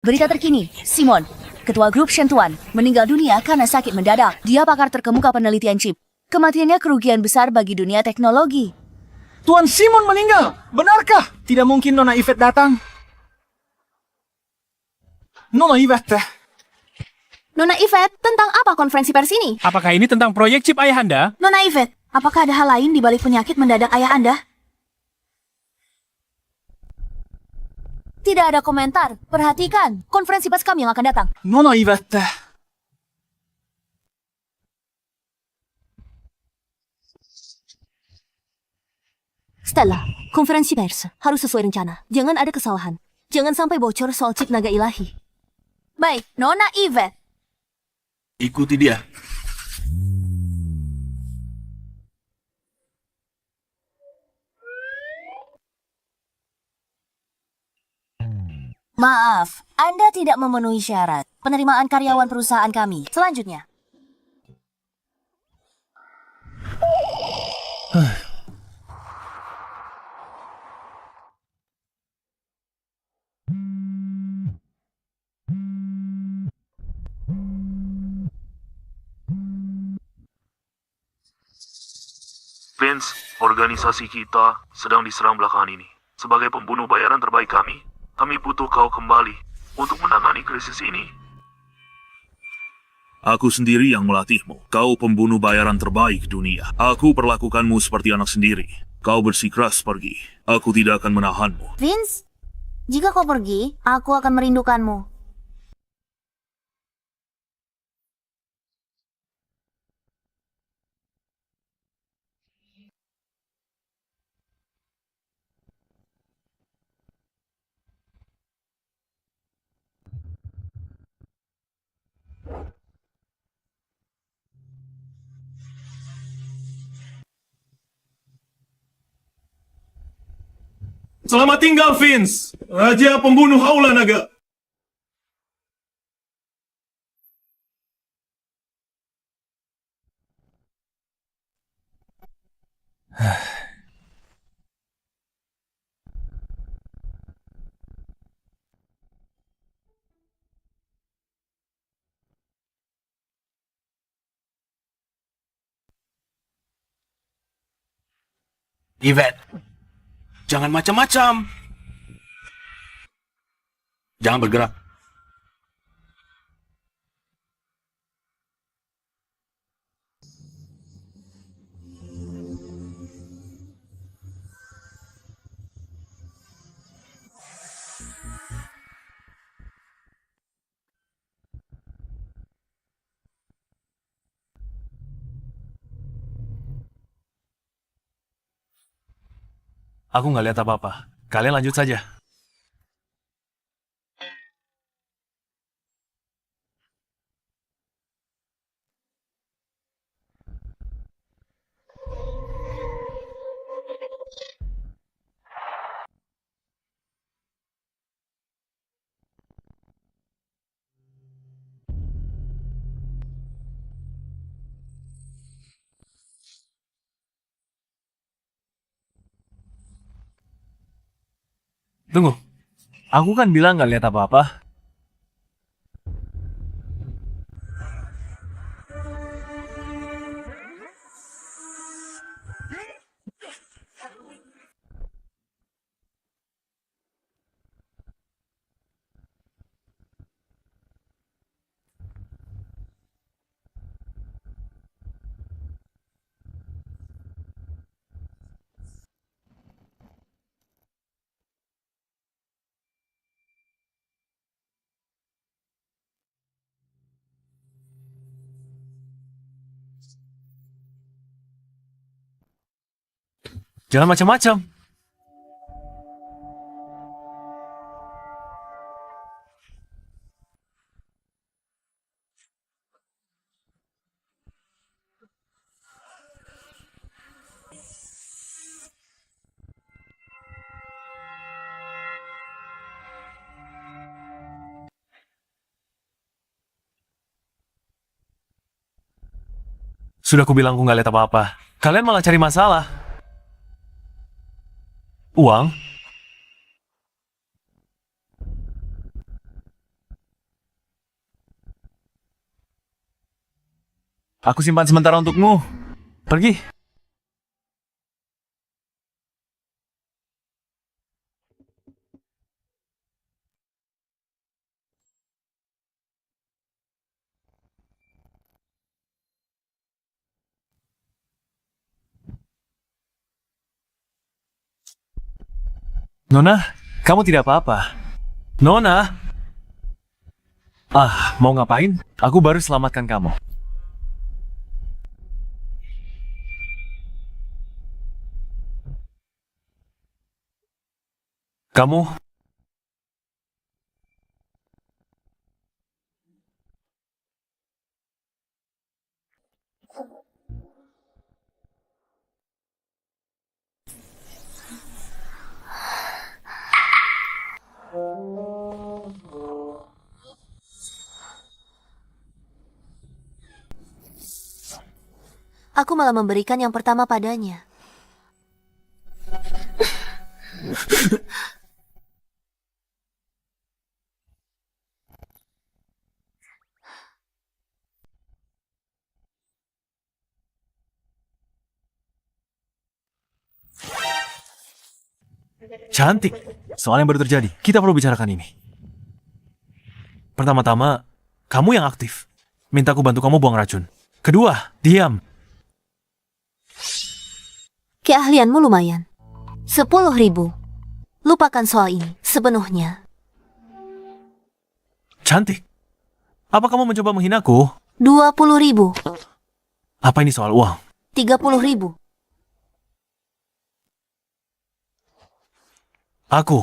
Berita terkini, Simon, ketua grup Shentuan, meninggal dunia karena sakit mendadak. Dia pakar terkemuka penelitian chip. Kematiannya kerugian besar bagi dunia teknologi. Tuan Simon meninggal, benarkah? Tidak mungkin Nona Yvette datang. Nona Yvette. Nona Yvette, tentang apa konferensi pers ini? Apakah ini tentang proyek chip ayah Anda? Nona Yvette, apakah ada hal lain di balik penyakit mendadak ayah Anda? Tidak ada komentar. Perhatikan, konferensi pers kami yang akan datang. Nona Yvette. Stella, konferensi pers harus sesuai rencana. Jangan ada kesalahan. Jangan sampai bocor soal chip naga ilahi. Baik, Nona Yvette. Ikuti dia. Maaf, Anda tidak memenuhi syarat penerimaan karyawan perusahaan kami. Selanjutnya. Vince, organisasi kita sedang diserang belakangan ini. Sebagai pembunuh bayaran terbaik kami butuh kau kembali untuk menangani krisis ini. Aku sendiri yang melatihmu. Kau pembunuh bayaran terbaik dunia. Aku perlakukanmu seperti anak sendiri. Kau bersikeras pergi. Aku tidak akan menahanmu. Vince, jika kau pergi, aku akan merindukanmu. Selamat tinggal, Vince! Raja pembunuh Aula Naga! Yvette, jangan macam-macam. Jangan bergerak. Aku nggak lihat apa-apa. Kalian lanjut saja. Tunggu. Aku kan bilang nggak lihat apa-apa. Jangan macam-macam. Sudah aku bilang aku nggak lihat apa-apa. Kalian malah cari masalah. Uang? Aku simpan sementara untukmu. Pergi. Nona, kamu tidak apa-apa. Nona! Mau ngapain? Aku baru selamatkan kamu. Kamu... Aku malah memberikan yang pertama padanya. Cantik. Soal yang baru terjadi, kita perlu bicarakan ini. Pertama-tama, kamu yang aktif. Minta aku bantu kamu buang racun. Kedua, diam. Keahlianmu lumayan. 10.000. Lupakan soal ini sepenuhnya. Cantik. Apa kamu mencoba menghinaku? 20.000. Apa ini soal uang? 30.000. Aku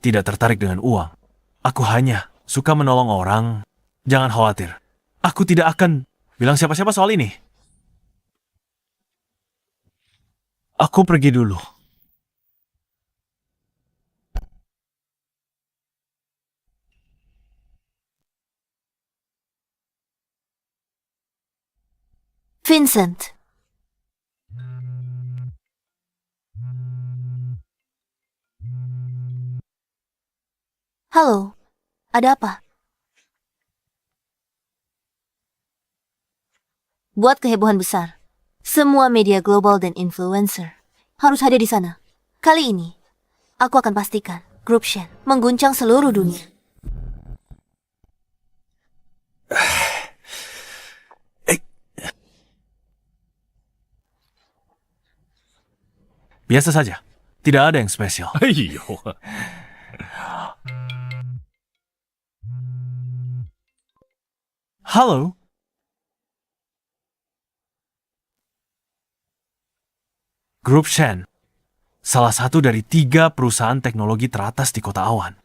tidak tertarik dengan uang. Aku hanya suka menolong orang. Jangan khawatir. Aku tidak akan bilang siapa-siapa soal ini. Aku pergi dulu. Vincent. Halo, ada apa? Buat kehebohan besar. Semua media global dan influencer harus hadir di sana. Kali ini, aku akan pastikan grup Shen mengguncang seluruh dunia. Biasa saja. Tidak ada yang spesial. Halo. Grup Shen, salah satu dari 3 perusahaan teknologi teratas di Kota Awan.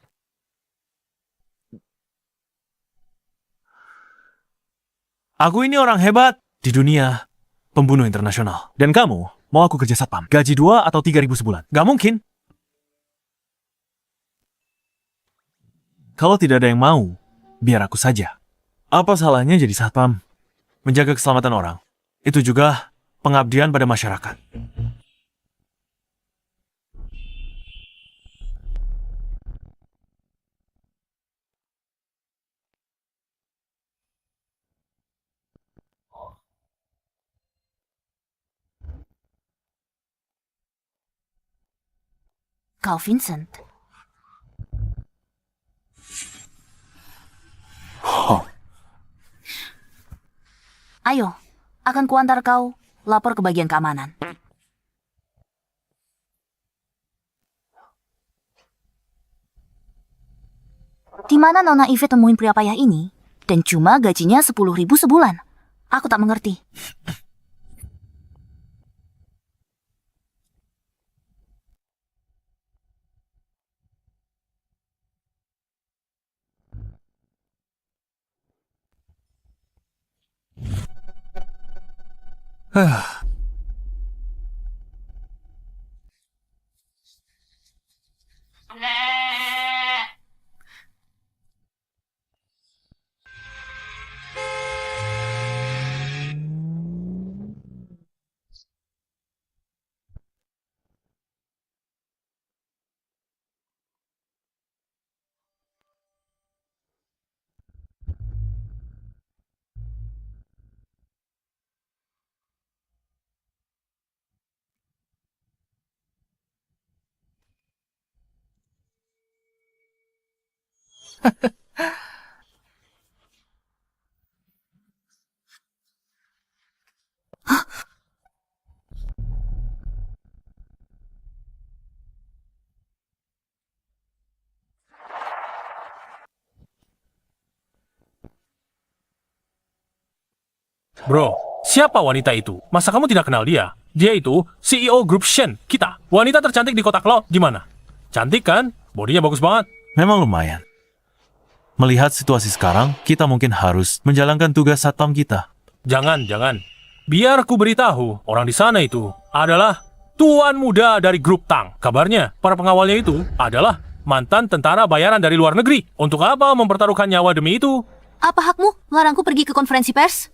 Aku ini orang hebat di dunia pembunuh internasional. Dan kamu mau aku kerja satpam? Gaji 2 atau 3.000 sebulan? Gak mungkin. Kalau tidak ada yang mau, biar aku saja. Apa salahnya jadi satpam? Menjaga keselamatan orang. Itu juga pengabdian pada masyarakat. Kau Vincent. Ayo, akan kuantar kau lapor ke bagian keamanan. Di mana Nona Yvette temuin pria payah ini? Dan cuma gajinya 10.000 sebulan. Aku tak mengerti. Bro, siapa wanita itu? Masa kamu tidak kenal dia? Dia itu CEO grup Shen, kita. Wanita tercantik di kotak lo, gimana? Cantik kan? Bodinya bagus banget. Memang lumayan. Melihat situasi sekarang, kita mungkin harus menjalankan tugas satpam kita. Jangan. Biar ku beritahu, orang di sana itu adalah tuan muda dari grup Tang. Kabarnya, para pengawalnya itu adalah mantan tentara bayaran dari luar negeri. Untuk apa mempertaruhkan nyawa demi itu? Apa hakmu melarangku pergi ke konferensi pers?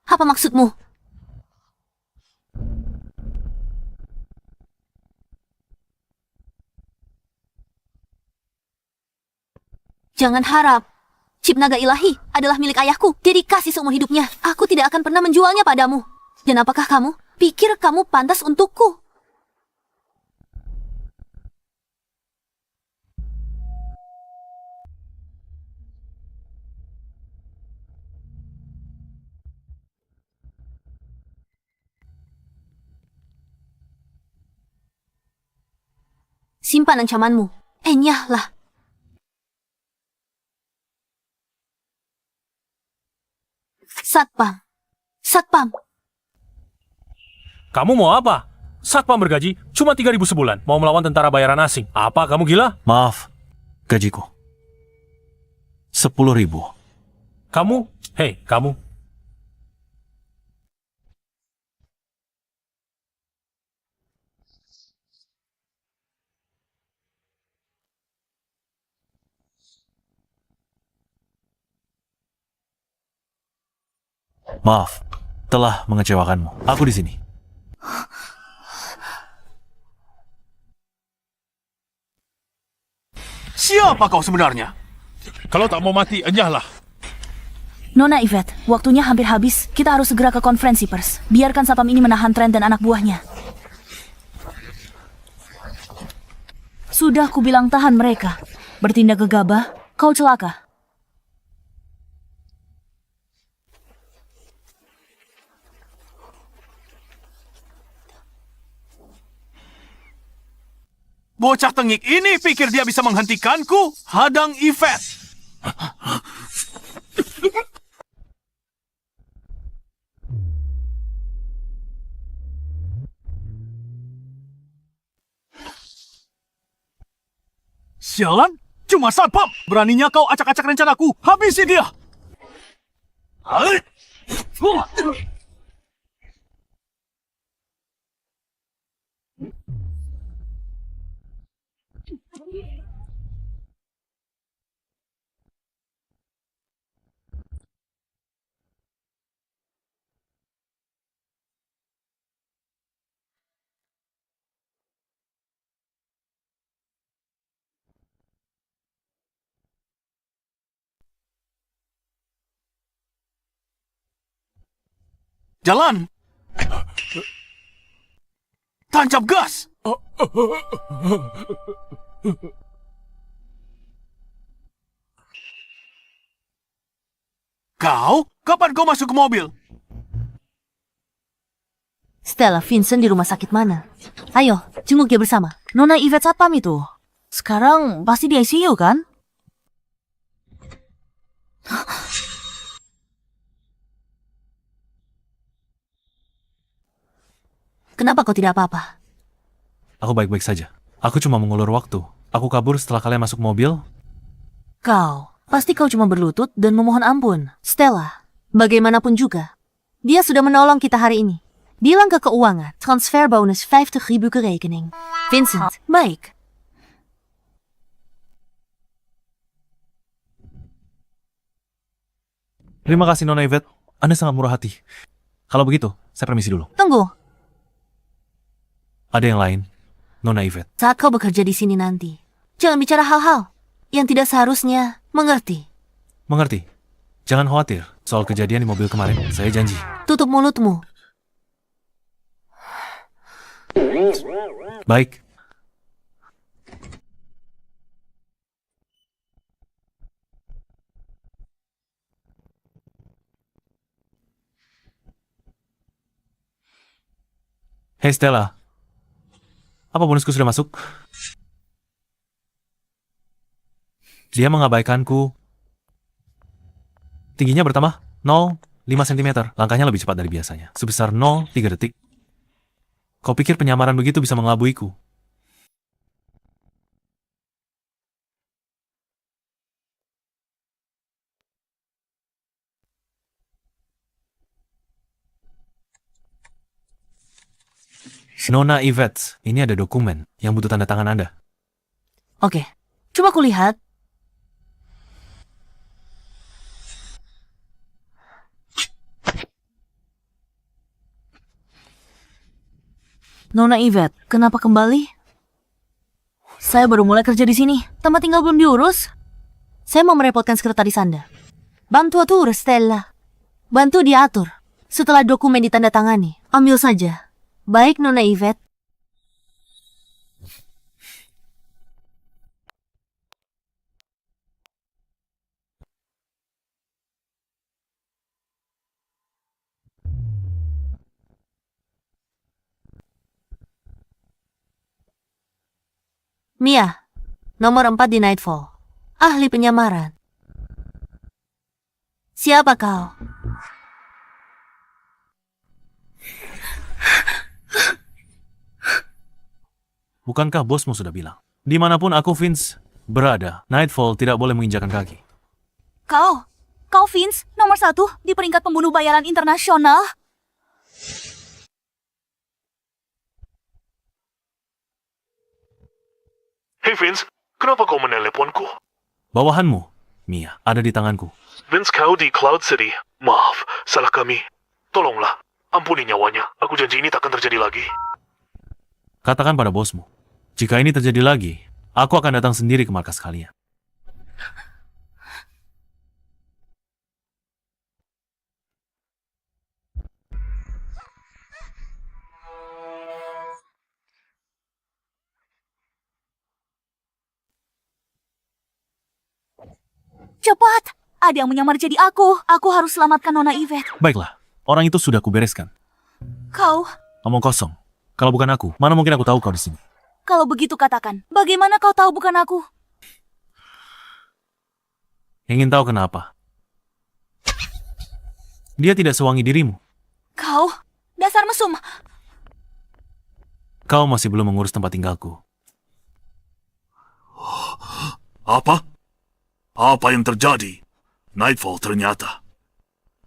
Apa maksudmu? Jangan harap. Chip naga ilahi adalah milik ayahku. Dia dikasih seumur hidupnya. Aku tidak akan pernah menjualnya padamu. Dan apakah kamu pikir kamu pantas untukku? Simpan ancamanmu. Enyahlah. Satpam. Kamu mau apa? Satpam bergaji cuma 3.000 sebulan. Mau melawan tentara bayaran asing. Apa kamu gila? Maaf, gajiku 10.000. Kamu. Maaf, telah mengecewakanmu. Aku di sini. Siapa kau sebenarnya? Kalau tak mau mati, enyahlah. Nona Yvette, waktunya hampir habis. Kita harus segera ke konferensi pers. Biarkan satpam ini menahan Trent dan anak buahnya. Sudah kubilang tahan mereka. Bertindak gegabah, kau celaka. Bocah tengik ini pikir dia bisa menghentikanku? Hadang Yvette. Sialan, cuma satpam. Beraninya kau acak-acak rencanaku. Habisi dia. Jalan. Tancap gas. Kau? Kapan kau masuk ke mobil? Stella, Vincent di rumah sakit mana? Ayo, jenguk dia bersama. Nona Yvette satpam itu. Sekarang pasti di ICU kan? Kenapa kau tidak apa-apa? Aku baik-baik saja. Aku cuma mengulur waktu. Aku kabur setelah kalian masuk mobil. Pasti kau cuma berlutut dan memohon ampun. Stella, bagaimanapun juga, dia sudah menolong kita hari ini. Bilang ke keuangan, transfer bonus 50.000 ke rekening. Vincent, baik. Terima kasih Nona Yvette. Anda sangat murah hati. Kalau begitu, saya permisi dulu. Tunggu, Ada yang lain? Nona Yvette. saat kau bekerja di sini nanti, jangan bicara hal-hal yang tidak seharusnya, mengerti? Mengerti? Jangan khawatir soal kejadian di mobil kemarin. Saya janji. Tutup mulutmu. Baik. Hei Stella, apa bonusku sudah masuk? Dia mengabaikanku. Tingginya bertambah 0,5 cm. Langkahnya lebih cepat dari biasanya. Sebesar 0,3 detik. Kau pikir penyamaran begitu bisa mengelabuiku? Nona Yvette, ini ada dokumen yang butuh tanda tangan Anda. Oke, coba kulihat. Nona Yvette, kenapa kembali? Saya baru mulai kerja di sini. Tempat tinggal belum diurus. Saya mau merepotkan sekretaris Anda. Bantu atur, Stella. Bantu diatur. Setelah dokumen ditandatangani, ambil saja. Baik, Nona Yvette. Mia, nomor 4 di Nightfall. Ahli penyamaran. Siapa kau? Bukankah bosmu sudah bilang? Dimanapun aku, Vince, berada, Nightfall tidak boleh menginjakan kaki. Kau Vince, nomor 1 di peringkat pembunuh bayaran internasional. Hei Vince, kenapa kau meneleponku? Bawahanmu, Mia, ada di tanganku. Vince, kau di Cloud City. Maaf, salah kami. Tolonglah, ampuni nyawanya. Aku janji ini takkan terjadi lagi. Katakan pada bosmu, jika ini terjadi lagi, aku akan datang sendiri ke markas kalian. Cepat, ada yang menyamar jadi aku. Aku harus selamatkan Nona Yvette. Baiklah, orang itu sudah kubereskan. Kau, Omong kosong. Kalau bukan aku, mana mungkin aku tahu kau di sini? kalau begitu katakan, bagaimana kau tahu bukan aku? Ingin tahu kenapa? Dia tidak sewangi dirimu. Kau, dasar mesum. Kau masih belum mengurus tempat tinggalku. Apa? Apa yang terjadi? Nightfall ternyata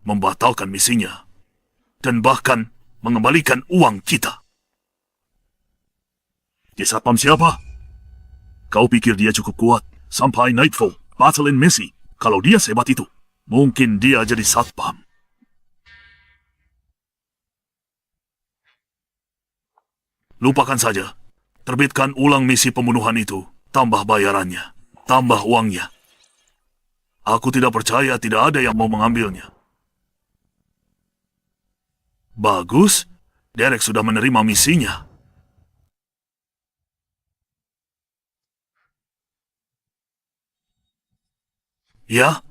membatalkan misinya dan bahkan mengembalikan uang kita. Dia satpam siapa? Kau pikir dia cukup kuat sampai Nightfall batalin misi? Kalau dia sehebat itu, mungkin dia jadi satpam. Lupakan saja. Terbitkan ulang misi pembunuhan itu. Tambah bayarannya. Tambah uangnya. Aku tidak percaya tidak ada yang mau mengambilnya. Bagus. Derek sudah menerima misinya. Ya,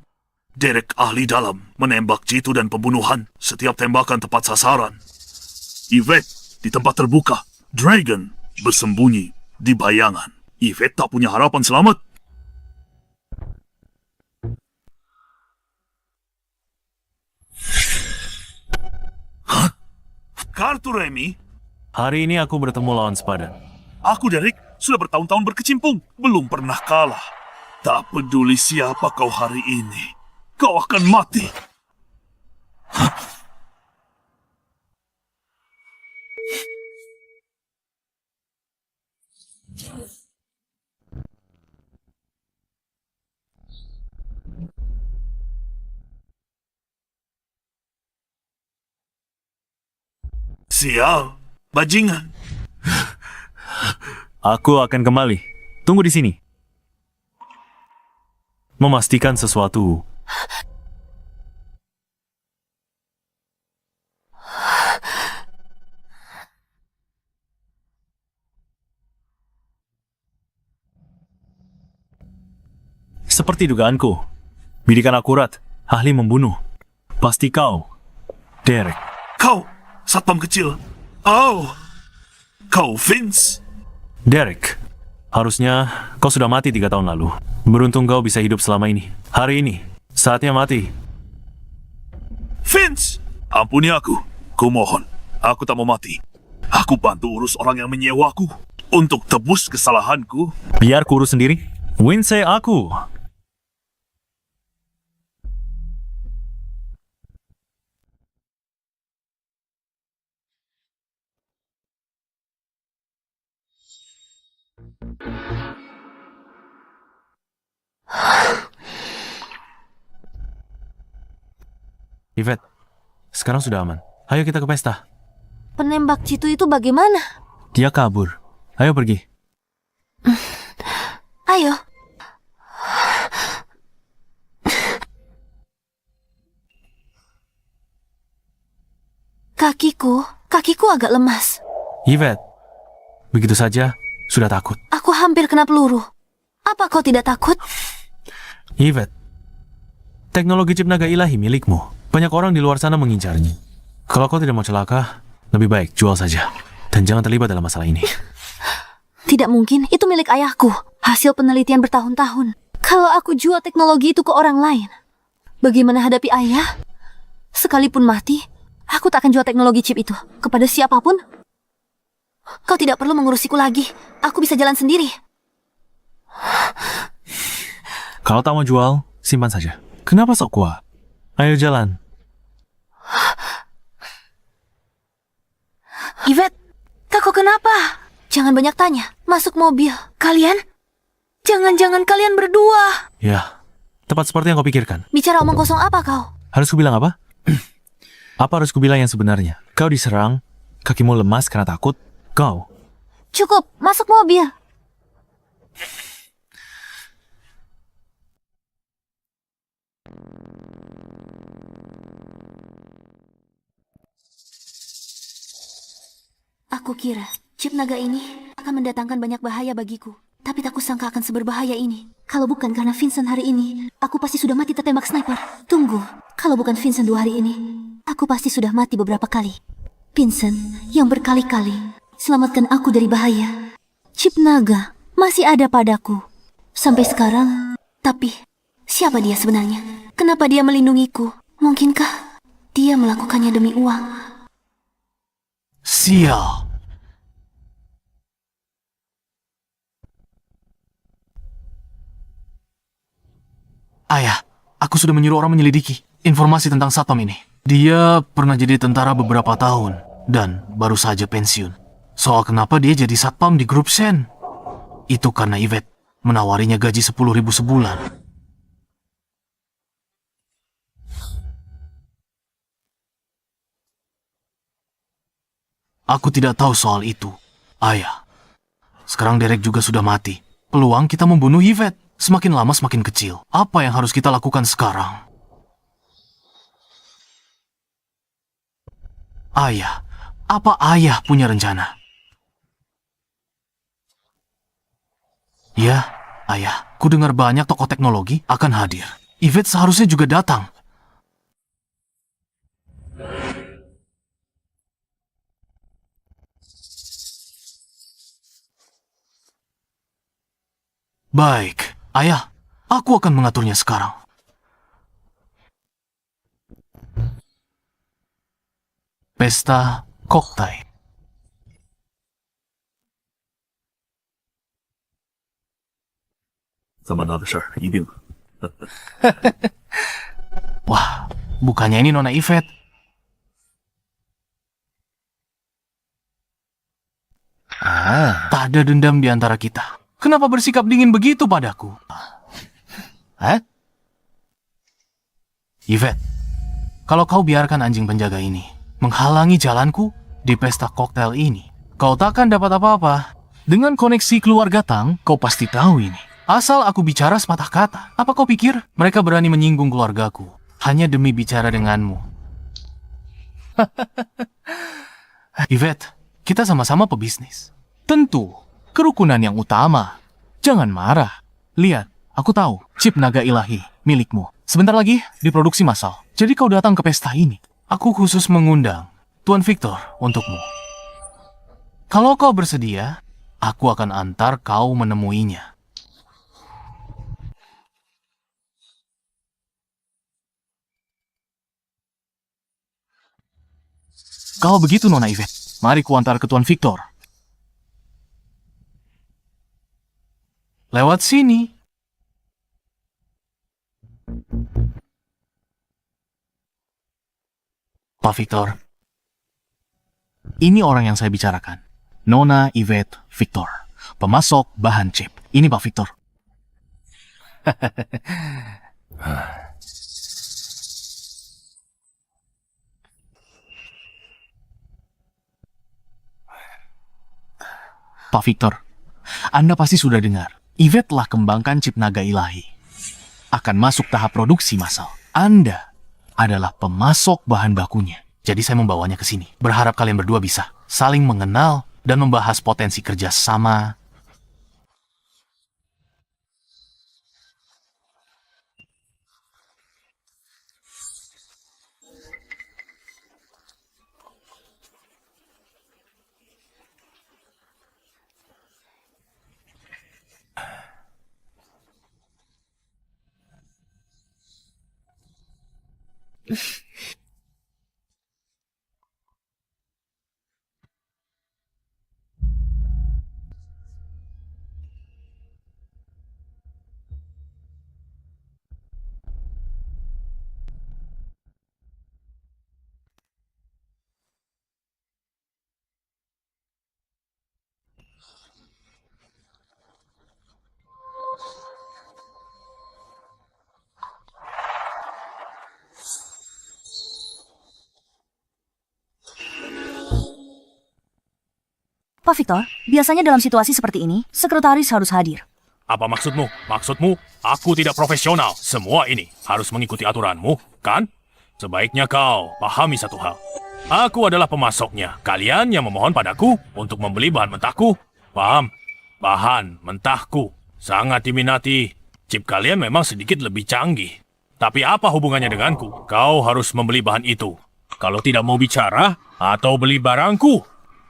Derek ahli dalam menembak jitu dan pembunuhan. Setiap tembakan tepat sasaran. Yvette di tempat terbuka. Dragon bersembunyi di bayangan. Yvette tak punya harapan selamat. Hah? Kartu Remi? Hari ini aku bertemu lawan sepadan. Aku, Derek, sudah bertahun-tahun berkecimpung. Belum pernah kalah. Tak peduli siapa kau hari ini. Kau akan mati. Sial, bajingan. Aku akan kembali. Tunggu di sini. Memastikan sesuatu. Seperti dugaanku. Bidikan akurat, ahli membunuh. Pasti kau, Derek. Kau, satpam kecil. Oh, kau Vince. Derek, harusnya kau sudah mati 3 tahun lalu. Beruntung kau bisa hidup selama ini. Hari ini, saatnya mati. Vince, ampuni aku. Kumohon, aku tak mau mati. Aku bantu urus orang yang menyewaku untuk tebus kesalahanku. Biar ku urus sendiri. Winsay aku. Yvette, sekarang sudah aman. Ayo kita ke pesta. Penembak jitu itu bagaimana? Dia kabur. Ayo pergi. Ayo. Kakiku agak lemas. Yvette, begitu saja sudah takut. Aku hampir kena peluru. Apa kau tidak takut? Yvette, teknologi chip naga ilahi milikmu. Banyak orang di luar sana mengincarnya. Kalau kau tidak mau celaka, lebih baik jual saja. Dan jangan terlibat dalam masalah ini. Tidak mungkin, itu milik ayahku. Hasil penelitian bertahun-tahun. Kalau aku jual teknologi itu ke orang lain, bagaimana hadapi ayah? Sekalipun mati, aku tak akan jual teknologi chip itu kepada siapapun. Kau tidak perlu mengurusiku lagi. Aku bisa jalan sendiri. Kalau tak mau jual, simpan saja. Kenapa sok kuat? Ayo jalan. Yvette, kakak kenapa? Jangan banyak tanya. Masuk mobil. Kalian? Jangan-jangan kalian berdua. Ya, tepat seperti yang kau pikirkan. Bicara omong kosong apa kau? Harus kubilang apa? Apa harus kubilang yang sebenarnya? Kau diserang, kakimu lemas karena takut. Kau. Cukup, masuk mobil. Aku kira chip naga ini akan mendatangkan banyak bahaya bagiku. Tapi tak kusangka akan seberbahaya ini. Kalau bukan karena Vincent hari ini, aku pasti sudah mati tertembak sniper. Tunggu, kalau bukan Vincent 2 hari ini, aku pasti sudah mati beberapa kali. Vincent yang berkali-kali selamatkan aku dari bahaya. Chip naga masih ada padaku sampai sekarang. Tapi siapa dia sebenarnya? Kenapa dia melindungiku? Mungkinkah dia melakukannya demi uang? Sial. Ayah, aku sudah menyuruh orang menyelidiki informasi tentang satpam ini. Dia pernah jadi tentara beberapa tahun dan baru saja pensiun. Soal kenapa dia jadi satpam di grup Shen, itu karena Yvette menawarinya gaji 10.000 sebulan. Aku tidak tahu soal itu, ayah. Sekarang Derek juga sudah mati. Peluang kita membunuh Yvette semakin lama semakin kecil. Apa yang harus kita lakukan sekarang? Ayah, apa ayah punya rencana? Ya, ayah, ku dengar banyak tokoh teknologi akan hadir. Yvette seharusnya juga datang. Baik, ayah, aku akan mengaturnya sekarang. Pesta koktai. Wah, bukannya ini Nona Yvette. Tak ada dendam di antara kita. Kenapa bersikap dingin begitu padaku? Yvette, kalau kau biarkan anjing penjaga ini menghalangi jalanku di pesta koktail ini, kau takkan dapat apa-apa. Dengan koneksi keluarga Tang, kau pasti tahu ini. Asal aku bicara sepatah kata, apa kau pikir mereka berani menyinggung keluargaku hanya demi bicara denganmu? Yvette, kita sama-sama pebisnis. Tentu, kerukunan yang utama. Jangan marah. Lihat, Aku tahu, chip naga ilahi milikmu. Sebentar lagi diproduksi massal. Jadi kau datang ke pesta ini. Aku khusus mengundang Tuan Victor untukmu. Kalau kau bersedia, aku akan antar kau menemuinya. Kalau begitu, Nona Yvette, mari kuantar ke Tuan Victor. Lewat sini. Pak Victor, ini orang yang saya bicarakan. Nona Yvette Victor, pemasok bahan chip. Ini Pak Victor. Pak Victor, Anda pasti sudah dengar. Yvette telah kembangkan chip naga ilahi. Akan masuk tahap produksi massal. Anda adalah pemasok bahan bakunya. Jadi saya membawanya ke sini. Berharap kalian berdua bisa saling mengenal dan membahas potensi kerjasama. Pak Victor, biasanya dalam situasi seperti ini, sekretaris harus hadir. Apa maksudmu? Maksudmu, aku tidak profesional. Semua ini harus mengikuti aturanmu, kan? Sebaiknya kau pahami satu hal. Aku adalah pemasoknya. Kalian yang memohon padaku untuk membeli bahan mentahku. Paham? Bahan mentahku. Sangat diminati. Chip kalian memang sedikit lebih canggih. Tapi apa hubungannya denganku? Kau harus membeli bahan itu. Kalau tidak mau bicara atau beli barangku,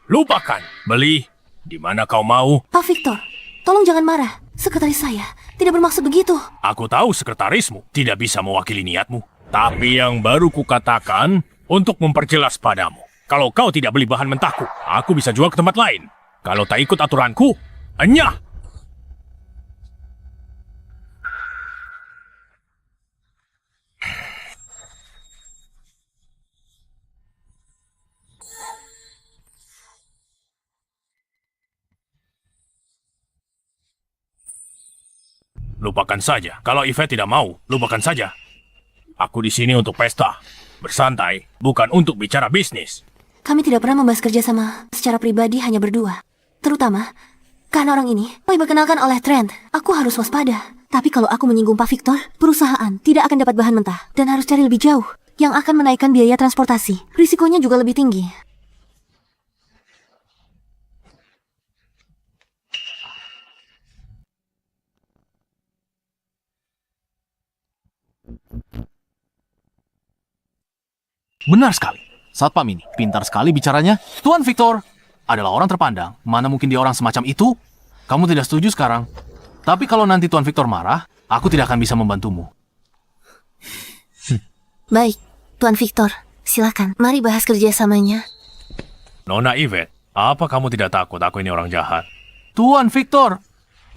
lupakan. Beli di mana kau mau. Pak Victor, tolong jangan marah. Sekretaris saya tidak bermaksud begitu. Aku tahu sekretarismu tidak bisa mewakili niatmu. Tapi yang baru kukatakan untuk memperjelas padamu. Kalau kau tidak beli bahan mentahku, aku bisa jual ke tempat lain. Kalau tak ikut aturanku, enyah. Lupakan saja. Kalau Yvette tidak mau, lupakan saja. Aku di sini untuk pesta. Bersantai, bukan untuk bicara bisnis. Kami tidak pernah membahas kerjasama secara pribadi, hanya berdua. Terutama karena orang ini diperkenalkan oleh Trent. Aku harus waspada. Tapi kalau aku menyinggung Pak Victor, perusahaan tidak akan dapat bahan mentah dan harus cari lebih jauh, yang akan menaikkan biaya transportasi. Risikonya juga lebih tinggi. Benar sekali. Satpam ini pintar sekali bicaranya. Tuan Victor adalah orang terpandang. Mana mungkin dia orang semacam itu? Kamu tidak setuju sekarang. Tapi kalau nanti Tuan Victor marah, aku tidak akan bisa membantumu. Baik, Tuan Victor. Silakan, mari bahas kerjasamanya. Nona Yvette, apa kamu tidak takut aku ini orang jahat? Tuan Victor,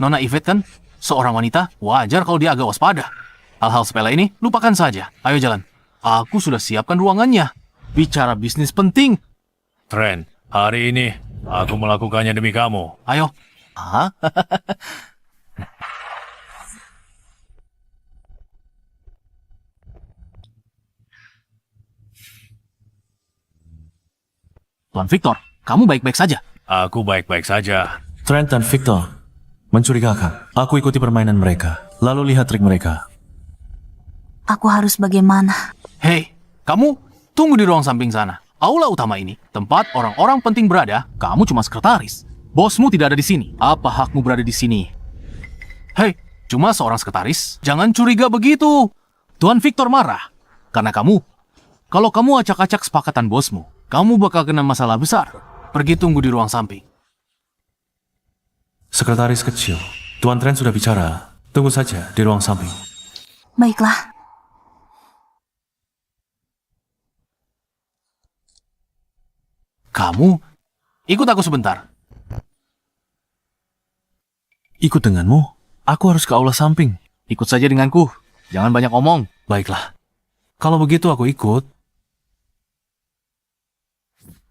Nona Yvette kan seorang wanita. Wajar kalau dia agak waspada. Hal-hal sepele ini lupakan saja. Ayo jalan. Aku sudah siapkan ruangannya. Bicara bisnis penting. Trent, hari ini aku melakukannya demi kamu. Ayo. Ah, Tuan Victor, kamu baik-baik saja. Aku baik-baik saja. Trent dan Victor mencurigakan. Aku ikuti permainan mereka, lalu lihat trik mereka. Aku harus bagaimana? Hei, kamu tunggu di ruang samping sana. Aula utama ini, tempat orang-orang penting berada, kamu cuma sekretaris. Bosmu tidak ada di sini. Apa hakmu berada di sini? Hei, Cuma seorang sekretaris. Jangan curiga begitu. Tuan Victor marah. Karena kamu. Kalau kamu acak-acak sepakatan bosmu, kamu bakal kena masalah besar. Pergi tunggu di ruang samping. Sekretaris kecil, Tuan Trent sudah bicara. Tunggu saja di ruang samping. Baiklah. Kamu? Ikut aku sebentar. Ikut denganmu? Aku harus ke aula samping. Ikut saja denganku. Jangan banyak omong. Baiklah. Kalau begitu aku ikut.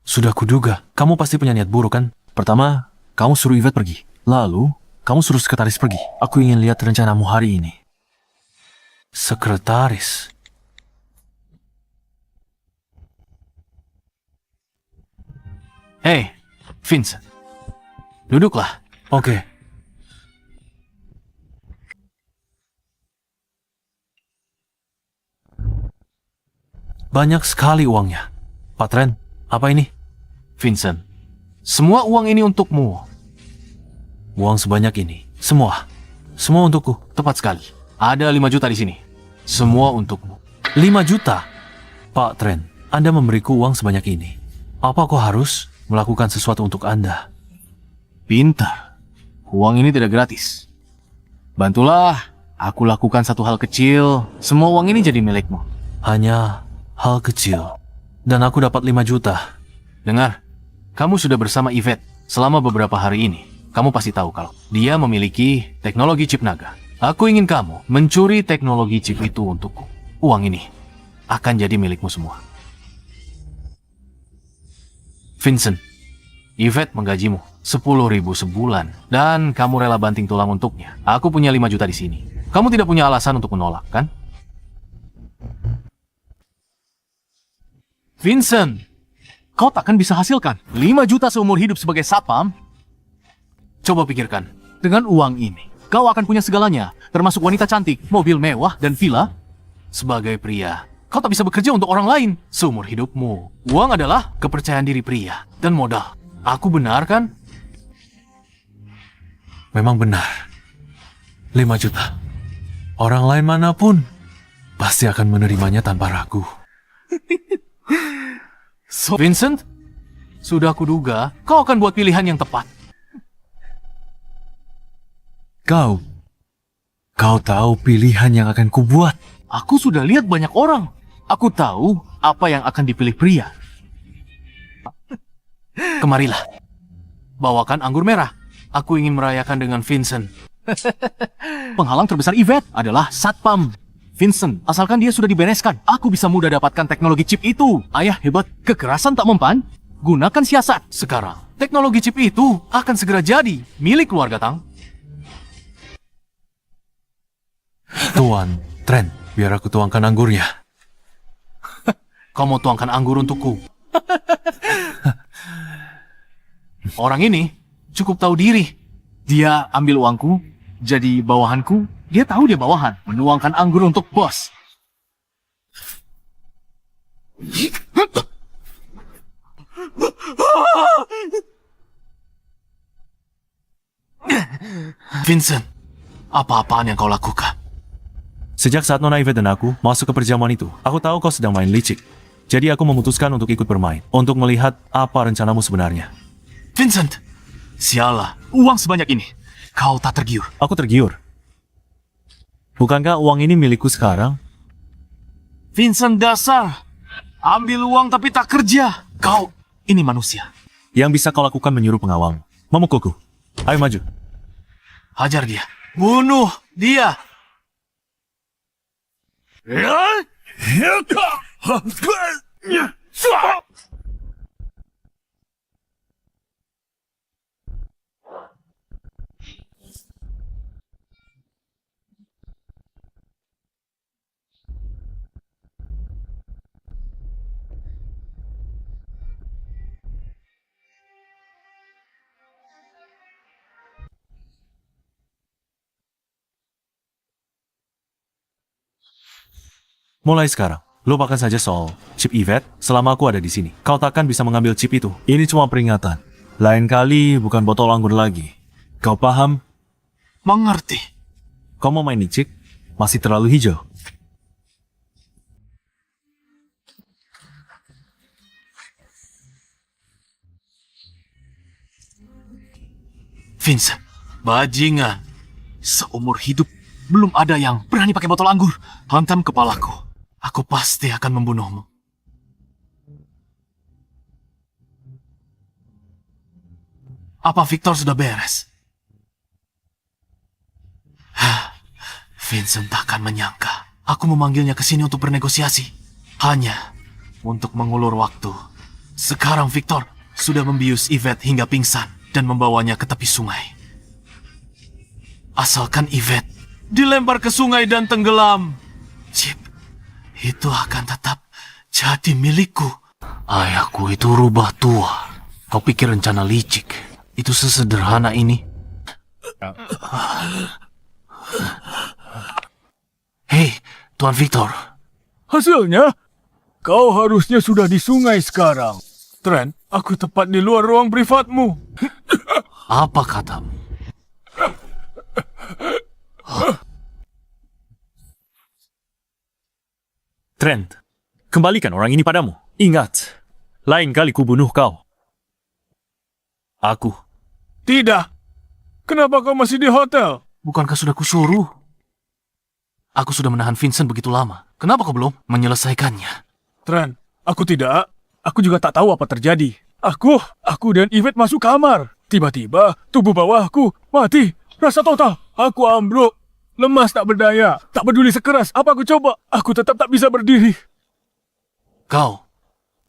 Sudah kuduga, kamu pasti punya niat buruk kan? Pertama, kamu suruh Yvette pergi. Lalu, kamu suruh sekretaris pergi. Aku ingin lihat rencanamu hari ini. Sekretaris? Hei, Vincent. Duduklah. Oke. Banyak sekali uangnya. Pak Trent, apa ini? Vincent, semua uang ini untukmu. Uang sebanyak ini. Semua. Semua untukku. Tepat sekali. Ada 5 juta di sini. Semua untukmu. 5 juta? Pak Trent, Anda memberiku uang sebanyak ini. Apa aku harus melakukan sesuatu untuk Anda? Pintar. Uang ini tidak gratis. Bantulah. Aku lakukan satu hal kecil. Semua uang ini jadi milikmu. Hanya hal kecil. Dan aku dapat 5 juta. Dengar, kamu sudah bersama Yvette selama beberapa hari ini. Kamu pasti tahu kalau dia memiliki teknologi chip naga. Aku ingin kamu mencuri teknologi chip itu untukku. Uang ini akan jadi milikmu semua. Vincent, Yvette menggajimu 10.000 sebulan dan kamu rela banting tulang untuknya. Aku punya 5 juta di sini. Kamu tidak punya alasan untuk menolak, kan? Vincent, kau takkan bisa hasilkan 5 juta seumur hidup sebagai satpam? Coba pikirkan, dengan uang ini, kau akan punya segalanya, termasuk wanita cantik, mobil mewah, dan villa. Sebagai pria, kau tak bisa bekerja untuk orang lain seumur hidupmu. Uang adalah kepercayaan diri pria dan modal. Aku benar kan? Memang benar. 5 juta. Orang lain manapun pasti akan menerimanya tanpa ragu. So, Vincent, sudah kuduga kau akan buat pilihan yang tepat. Kau tahu pilihan yang akan kubuat. Aku sudah lihat banyak orang. Aku tahu apa yang akan dipilih pria. Kemarilah. Bawakan anggur merah. Aku ingin merayakan dengan Vincent. Penghalang terbesar Yvette adalah satpam. Vincent, asalkan dia sudah dibereskan, aku bisa mudah dapatkan teknologi chip itu. Ayah hebat, kekerasan tak mempan. Gunakan siasat. Sekarang, teknologi chip itu akan segera jadi milik keluarga Tang. Tuan Trent, biar aku tuangkan anggurnya. Kau mau tuangkan anggur untukku? Orang ini cukup tahu diri. Dia ambil uangku, jadi bawahanku. Dia tahu dia bawahan, menuangkan anggur untuk bos. Vincent, apa-apaan yang kau lakukan? Sejak saat Nona Yvette dan aku masuk ke perjamuan itu, aku tahu kau sedang main licik. Jadi aku memutuskan untuk ikut bermain, untuk melihat apa rencanamu sebenarnya. Vincent, sialah, uang sebanyak ini. Kau tak tergiur. Aku tergiur. Bukankah uang ini milikku sekarang? Vincent dasar, ambil uang tapi tak kerja. Kau, ini manusia. Yang bisa kau lakukan menyuruh pengawal, memukulku. Ayo maju. Hajar dia. Bunuh dia. Mulai sekarang, lupakan saja soal chip Yvette selama aku ada di sini. Kau takkan bisa mengambil chip itu. Ini cuma peringatan. Lain kali bukan botol anggur lagi. Kau paham? Mengerti. Kau mau main licik? Masih terlalu hijau. Vincent, bajingan. Seumur hidup belum ada yang berani pakai botol anggur. Hantam kepalaku. Aku pasti akan membunuhmu. Apa Victor sudah beres? Vincent takkan menyangka aku memanggilnya ke sini untuk bernegosiasi. Hanya untuk mengulur waktu. Sekarang Victor sudah membius Yvette hingga pingsan dan membawanya ke tepi sungai. Asalkan Yvette dilempar ke sungai dan tenggelam, Chip itu akan tetap jadi milikku. Ayahku itu rubah tua. Kau pikir rencana licik itu sesederhana ini? Hei, Tuan Victor. Hasilnya, kau harusnya sudah di sungai sekarang. Trent, aku tepat di luar ruang privatmu. Apa katamu? Trent, kembalikan orang ini padamu. Ingat, lain kali kubunuh kau. Aku. Tidak. Kenapa kau masih di hotel? Bukankah sudah kusuruh? Aku sudah menahan Vincent begitu lama. Kenapa kau belum menyelesaikannya? Trent, aku tidak. Aku juga tak tahu apa terjadi. Aku dan Yvette masuk kamar. Tiba-tiba, tubuh bawahku mati. Rasa total. Aku ambruk. Lemas tak berdaya. Tak peduli sekeras apa aku coba. Aku tetap tak bisa berdiri. Kau,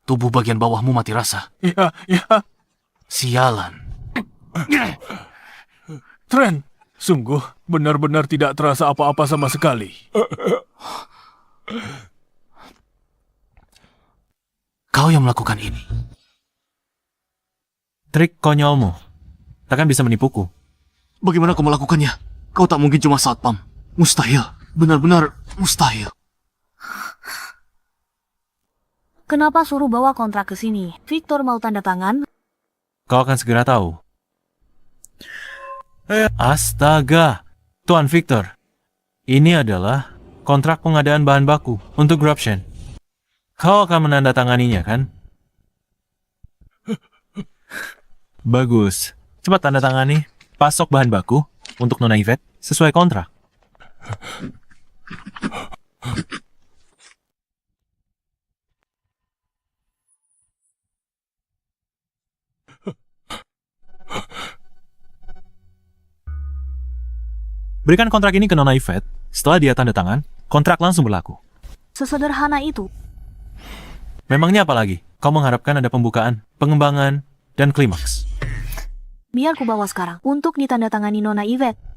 tubuh bagian bawahmu mati rasa. Ya. Sialan. Trent, sungguh benar-benar tidak terasa apa-apa sama sekali. Kau yang melakukan ini. Trik konyolmu. Takkan bisa menipuku. Bagaimana kau melakukannya? Kau tak mungkin cuma satpam. Mustahil. Benar-benar mustahil. Kenapa suruh bawa kontrak ke sini? Victor mau tanda tangan? Kau akan segera tahu. Astaga, Tuan Victor. Ini adalah kontrak pengadaan bahan baku untuk Grubshen. Kau akan menandatanganinya, kan? Bagus. Cepat tanda tangani. Pasok bahan baku untuk Nona Yvette sesuai kontrak. Berikan kontrak ini ke Nona Yvette. Setelah dia tanda tangan, kontrak langsung berlaku. Sesederhana itu. Memangnya apa lagi? Kau mengharapkan ada pembukaan, pengembangan, dan klimaks. Biar ku bawa sekarang untuk ditandatangani Nona Yvette.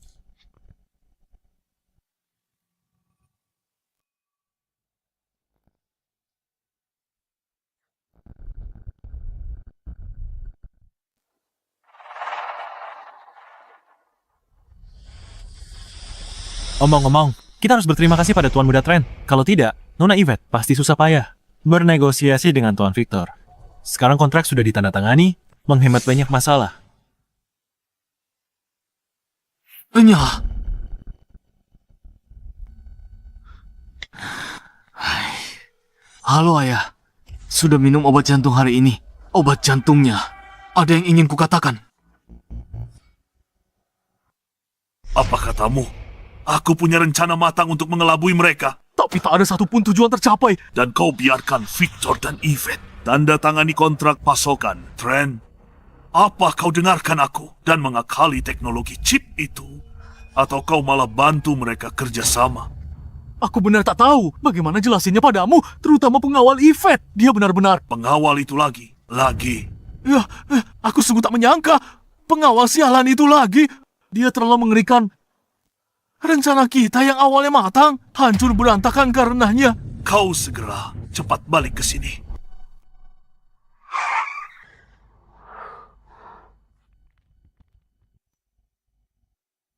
Omong-omong, kita harus berterima kasih pada Tuan Muda Trent. Kalau tidak, Nona Yvette pasti susah payah bernegosiasi dengan Tuan Victor. Sekarang kontrak sudah ditandatangani, menghemat banyak masalah. Nyala. Halo ayah. Sudah minum obat jantung hari ini. Obat jantungnya. Ada yang ingin kukatakan. Apa katamu? Aku punya rencana matang untuk mengelabui mereka. Tapi tak ada satupun tujuan tercapai. Dan kau biarkan Victor dan Yvette tanda tangani kontrak pasokan. Trent, apa kau dengarkan aku dan mengakali teknologi chip itu? Atau kau malah bantu mereka kerjasama? Aku benar tak tahu. Bagaimana jelasinnya padamu, terutama pengawal Yvette. Dia benar-benar... Pengawal itu lagi. Ya, aku sungguh tak menyangka. Pengawal sialan itu lagi. Dia terlalu mengerikan. Rencana kita yang awalnya matang, hancur berantakan karenanya. Kau segera cepat balik ke sini.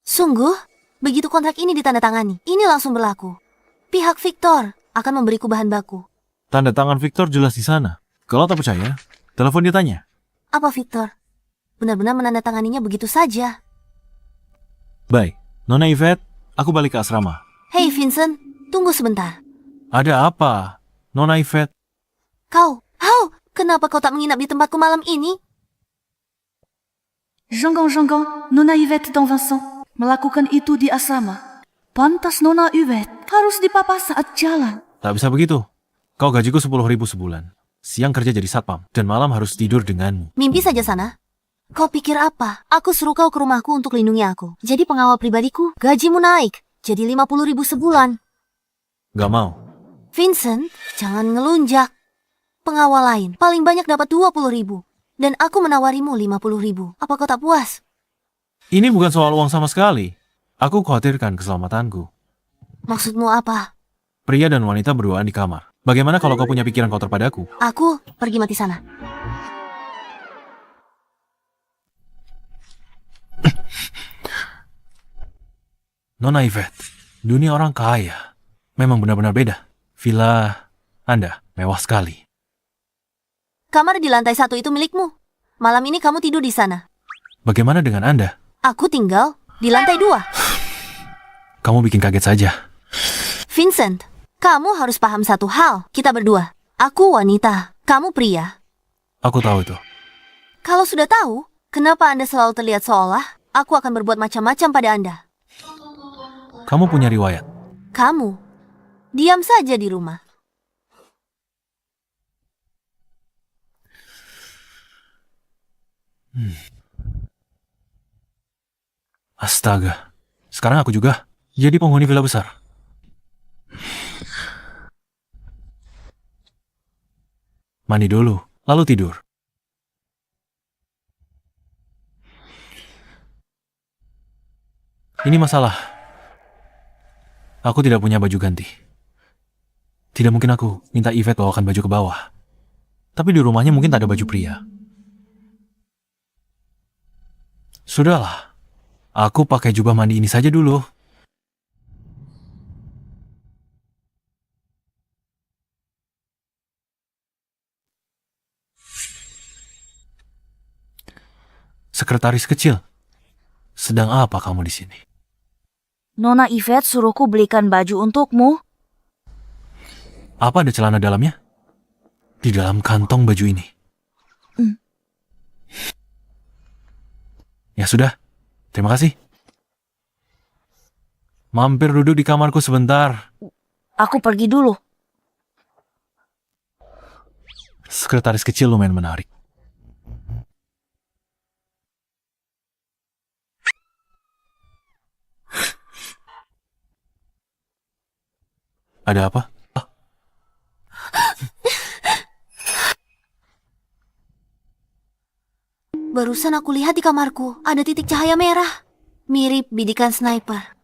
Sungguh, begitu kontrak ini ditandatangani, ini langsung berlaku. Pihak Victor akan memberiku bahan baku. Tanda tangan Victor jelas di sana. Kalau tak percaya, telepon dia tanya. Apa Victor? Benar-benar menandatanganinya begitu saja. Baik, Nona Yvette, Aku balik ke asrama. Hei Vincent, tunggu sebentar. Ada apa? Nona Yvette, Kenapa kau tak menginap di tempatku malam ini? Jangan, Nona Yvette dan Vincent melakukan itu di asrama. Pantas Nona Yvette harus dipapa saat jalan. tak bisa begitu. Kau gajiku 10.000 sebulan. Siang kerja jadi satpam, dan malam harus tidur denganmu. Mimpi saja sana. Kau pikir apa? Aku suruh kau ke rumahku untuk lindungi aku. Jadi pengawal pribadiku, gajimu naik. Jadi 50.000 sebulan. Gak mau. Vincent, jangan ngelunjak. Pengawal lain paling banyak dapat 20.000. Dan aku menawarimu 50.000. Apa kau tak puas? Ini bukan soal uang sama sekali. Aku khawatirkan keselamatanku. Maksudmu apa? Pria dan wanita berduaan di kamar. Bagaimana kalau kau punya pikiran kotor padaku? Aku pergi mati sana. Nona Yvette, dunia orang kaya memang benar-benar beda. Villa Anda mewah sekali. Kamar di lantai 1 itu milikmu. Malam ini kamu tidur di sana. Bagaimana dengan Anda? Aku tinggal di lantai 2. Kamu bikin kaget saja. Vincent, kamu harus paham satu hal. Kita berdua. Aku wanita, kamu pria. Aku tahu itu. Kalau sudah tahu, kenapa Anda selalu terlihat seolah aku akan berbuat macam-macam pada Anda? Kamu punya riwayat. Kamu, diam saja di rumah. Astaga. Sekarang aku juga jadi penghuni villa besar. Mandi dulu, lalu tidur. Ini masalah. Aku tidak punya baju ganti. Tidak mungkin aku minta Yvette bawakan baju ke bawah. Tapi di rumahnya mungkin tak ada baju pria. Sudahlah. Aku pakai jubah mandi ini saja dulu. Sekretaris kecil, sedang apa kamu di sini? Nona Yvette suruhku belikan baju untukmu. Apa ada celana dalamnya? Di dalam kantong baju ini. Ya sudah, terima kasih. Mampir duduk di kamarku sebentar. Aku pergi dulu. Sekretaris kecil lumayan menarik. Ada apa? Barusan aku lihat di kamarku, ada titik cahaya merah. Mirip bidikan sniper.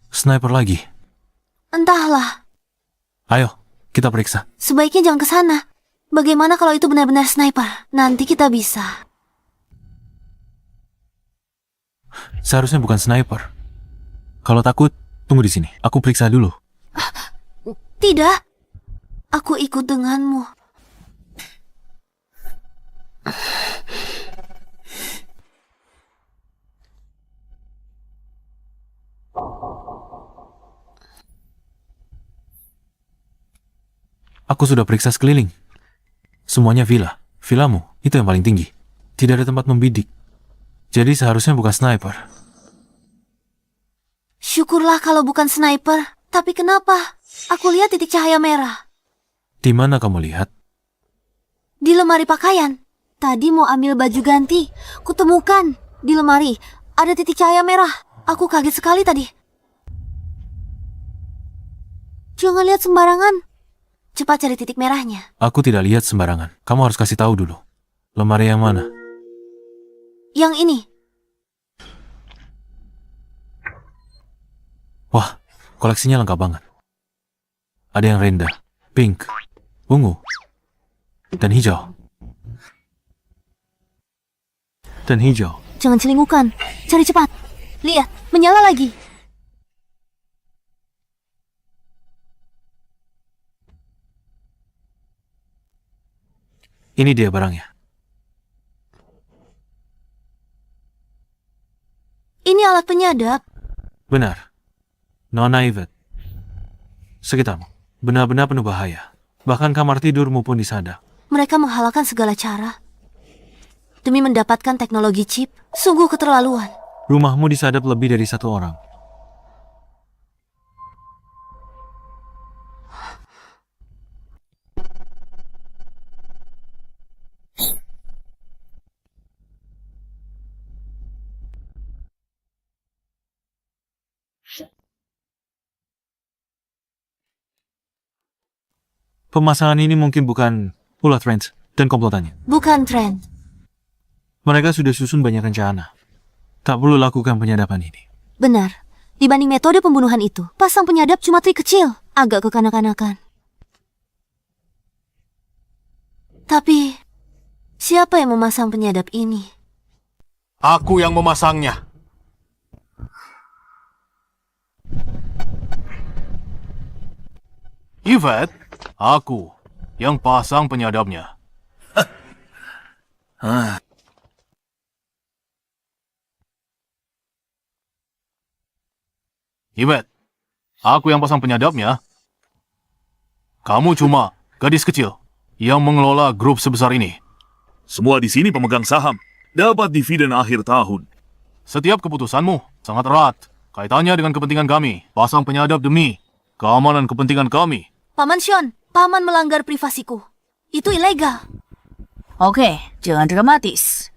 Sniper lagi. Entahlah, Ayo, kita periksa. sebaiknya jangan ke sana. Bagaimana kalau itu benar-benar sniper? Nanti kita bisa. Seharusnya bukan sniper. Kalau takut, tunggu di sini. Aku periksa dulu. Tidak, aku ikut denganmu. Aku sudah periksa sekeliling. Semuanya villa. Villamu, itu yang paling tinggi. Tidak ada tempat membidik. Jadi seharusnya bukan sniper. Syukurlah kalau bukan sniper. Tapi kenapa? Aku lihat titik cahaya merah. Di mana kamu lihat? Di lemari pakaian. Tadi mau ambil baju ganti. Kutemukan di lemari ada titik cahaya merah. Aku kaget sekali tadi. Jangan lihat sembarangan. Cepat cari titik merahnya. Aku tidak lihat sembarangan. Kamu harus kasih tahu dulu. Lemari yang mana? Yang ini. Wah, koleksinya lengkap banget. Ada yang rendah, pink, ungu, dan hijau. Dan hijau. Jangan celingukan. Cari cepat. Lihat, menyala lagi. Ini dia barangnya. Ini alat penyadap. Benar. Nona Yvette. Sekitarmu benar-benar penuh bahaya. Bahkan kamar tidurmu pun disadap. Mereka menghalalkan segala cara demi mendapatkan teknologi chip. Sungguh keterlaluan. Rumahmu disadap lebih dari satu orang. Pemasangan ini mungkin bukan ulah Trent dan komplotannya. Bukan Trent. Mereka sudah susun banyak rencana. Tak perlu lakukan penyadapan ini. Benar. Dibanding metode pembunuhan itu, pasang penyadap cuma trik kecil. Agak kekanak-kanakan. Tapi, siapa yang memasang penyadap ini? Aku yang memasangnya. Yvette, aku yang pasang penyadapnya. Yvette, aku yang pasang penyadapnya. Kamu cuma gadis kecil yang mengelola grup sebesar ini. Semua di sini pemegang saham. Dapat dividen akhir tahun. Setiap keputusanmu sangat erat kaitannya dengan kepentingan kami. Pasang penyadap demi keamanan kepentingan kami. Paman Sean, paman melanggar privasiku. Itu ilegal. Oke, jangan dramatis.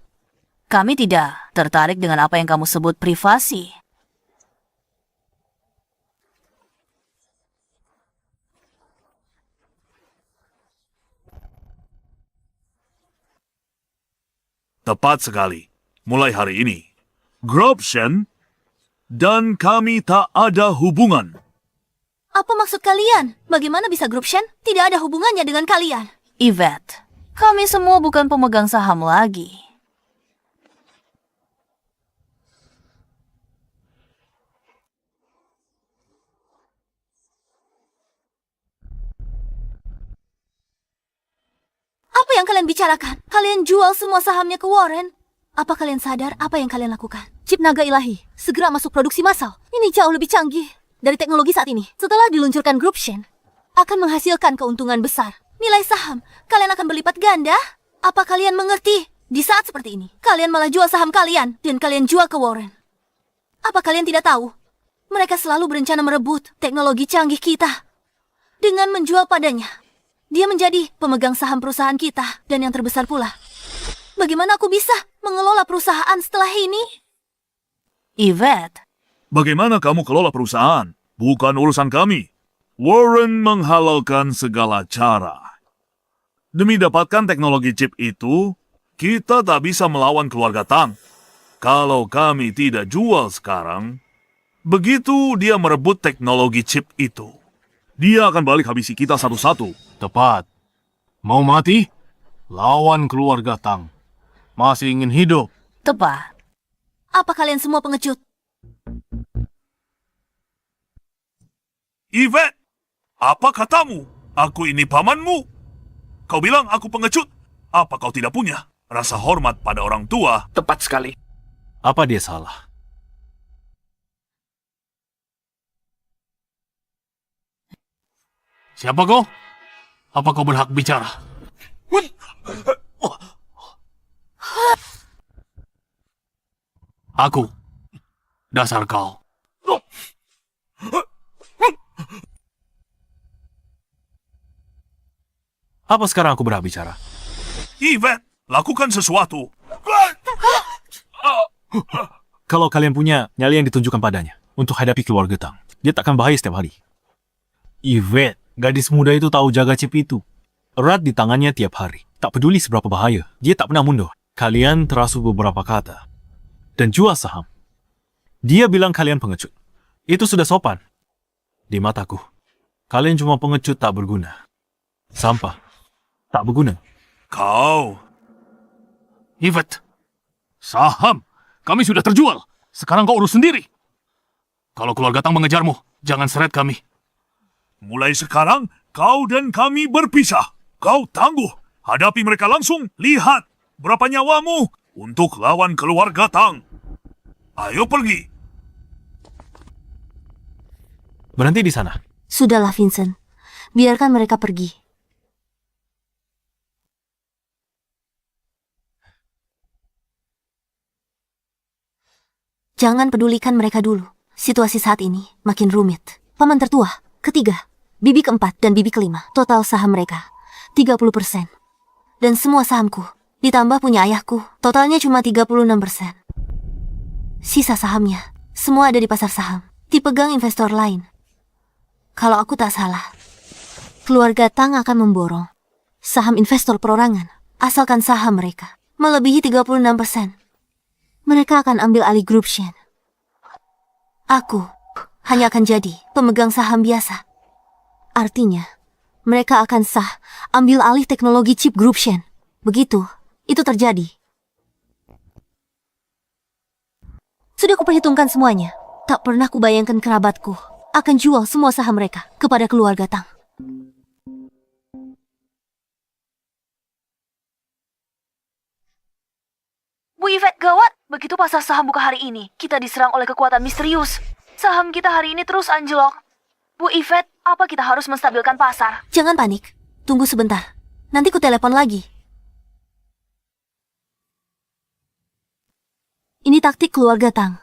Kami tidak tertarik dengan apa yang kamu sebut privasi. Tepat sekali. Mulai hari ini, Grobshen dan kami tak ada hubungan. Apa maksud kalian? Bagaimana bisa grup Shen tidak ada hubungannya dengan kalian? Yvette, kami semua bukan pemegang saham lagi. Apa yang kalian bicarakan? Kalian jual semua sahamnya ke Warren. Apa kalian sadar apa yang kalian lakukan? Chip naga ilahi segera masuk produksi massal. Ini jauh lebih canggih dari teknologi saat ini. Setelah diluncurkan grup Shen, akan menghasilkan keuntungan besar. Nilai saham kalian akan berlipat ganda. Apa kalian mengerti? Di saat seperti ini, kalian malah jual saham kalian dan kalian jual ke Warren. Apa kalian tidak tahu? Mereka selalu berencana merebut teknologi canggih kita dengan menjual padanya. Dia menjadi pemegang saham perusahaan kita dan yang terbesar pula. Bagaimana aku bisa mengelola perusahaan setelah ini? Yvette, Bagaimana kamu kelola perusahaan? Bukan urusan kami. Warren menghalalkan segala cara. Demi dapatkan teknologi chip itu, kita tak bisa melawan keluarga Tang. Kalau kami tidak jual sekarang, begitu dia merebut teknologi chip itu, dia akan balik habisi kita satu-satu. Tepat. Mau mati? Lawan keluarga Tang. Masih ingin hidup? tepat. Apa kalian semua pengecut? Yvette, apa katamu? Aku ini pamanmu. Kau bilang aku pengecut. Apa kau tidak punya rasa hormat pada orang tua? Tepat sekali. Apa dia salah? Siapa kau? Apa kau berhak bicara? Aku. Dasar kau. Apa sekarang aku berhak bicara? Yvette, lakukan sesuatu. Kalau kalian punya nyali yang ditunjukkan padanya untuk hadapi keluarga Tang, dia takkan bahaya setiap hari. Yvette, gadis muda itu tahu jaga chip itu. Erat di tangannya tiap hari. Tak peduli seberapa bahaya, dia tak pernah mundur. Kalian terasuh beberapa kata. Dan jual saham. Dia bilang kalian pengecut. Itu sudah sopan. Di mataku, kalian cuma pengecut tak berguna. Sampah. Tak berguna. Kau, Yvette. Saham. Kami sudah terjual. Sekarang kau urus sendiri. Kalau keluarga Tang mengejarmu, jangan seret kami. mulai sekarang kau dan kami berpisah. Kau tangguh. Hadapi mereka langsung. Lihat berapa nyawamu untuk lawan keluarga Tang. Ayo pergi. Berhenti di sana. Sudahlah, Vincent. Biarkan mereka pergi. Jangan pedulikan mereka dulu. Situasi saat ini makin rumit. Paman tertua, ketiga, bibi keempat, dan bibi kelima. Total saham mereka 30%. Dan semua sahamku, ditambah punya ayahku, totalnya cuma 36%. Sisa sahamnya, semua ada di pasar saham. Dipegang investor lain. Kalau aku tak salah, keluarga Tang akan memborong saham investor perorangan, asalkan saham mereka melebihi 36%. Mereka akan ambil alih grup Shen. Aku hanya akan jadi pemegang saham biasa. Artinya, mereka akan sah ambil alih teknologi chip grup Shen. Begitu, itu terjadi. Sudah kuperhitungkan semuanya. Tak pernah kubayangkan kerabatku akan jual semua saham mereka kepada keluarga Tang. Bu Yvette, gawat! Begitu pasar saham buka hari ini, kita diserang oleh kekuatan misterius. Saham kita hari ini terus anjlok. Bu Yvette, apa kita harus menstabilkan pasar? Jangan panik. Tunggu sebentar. Nanti ku telepon lagi. Ini taktik keluarga Tang.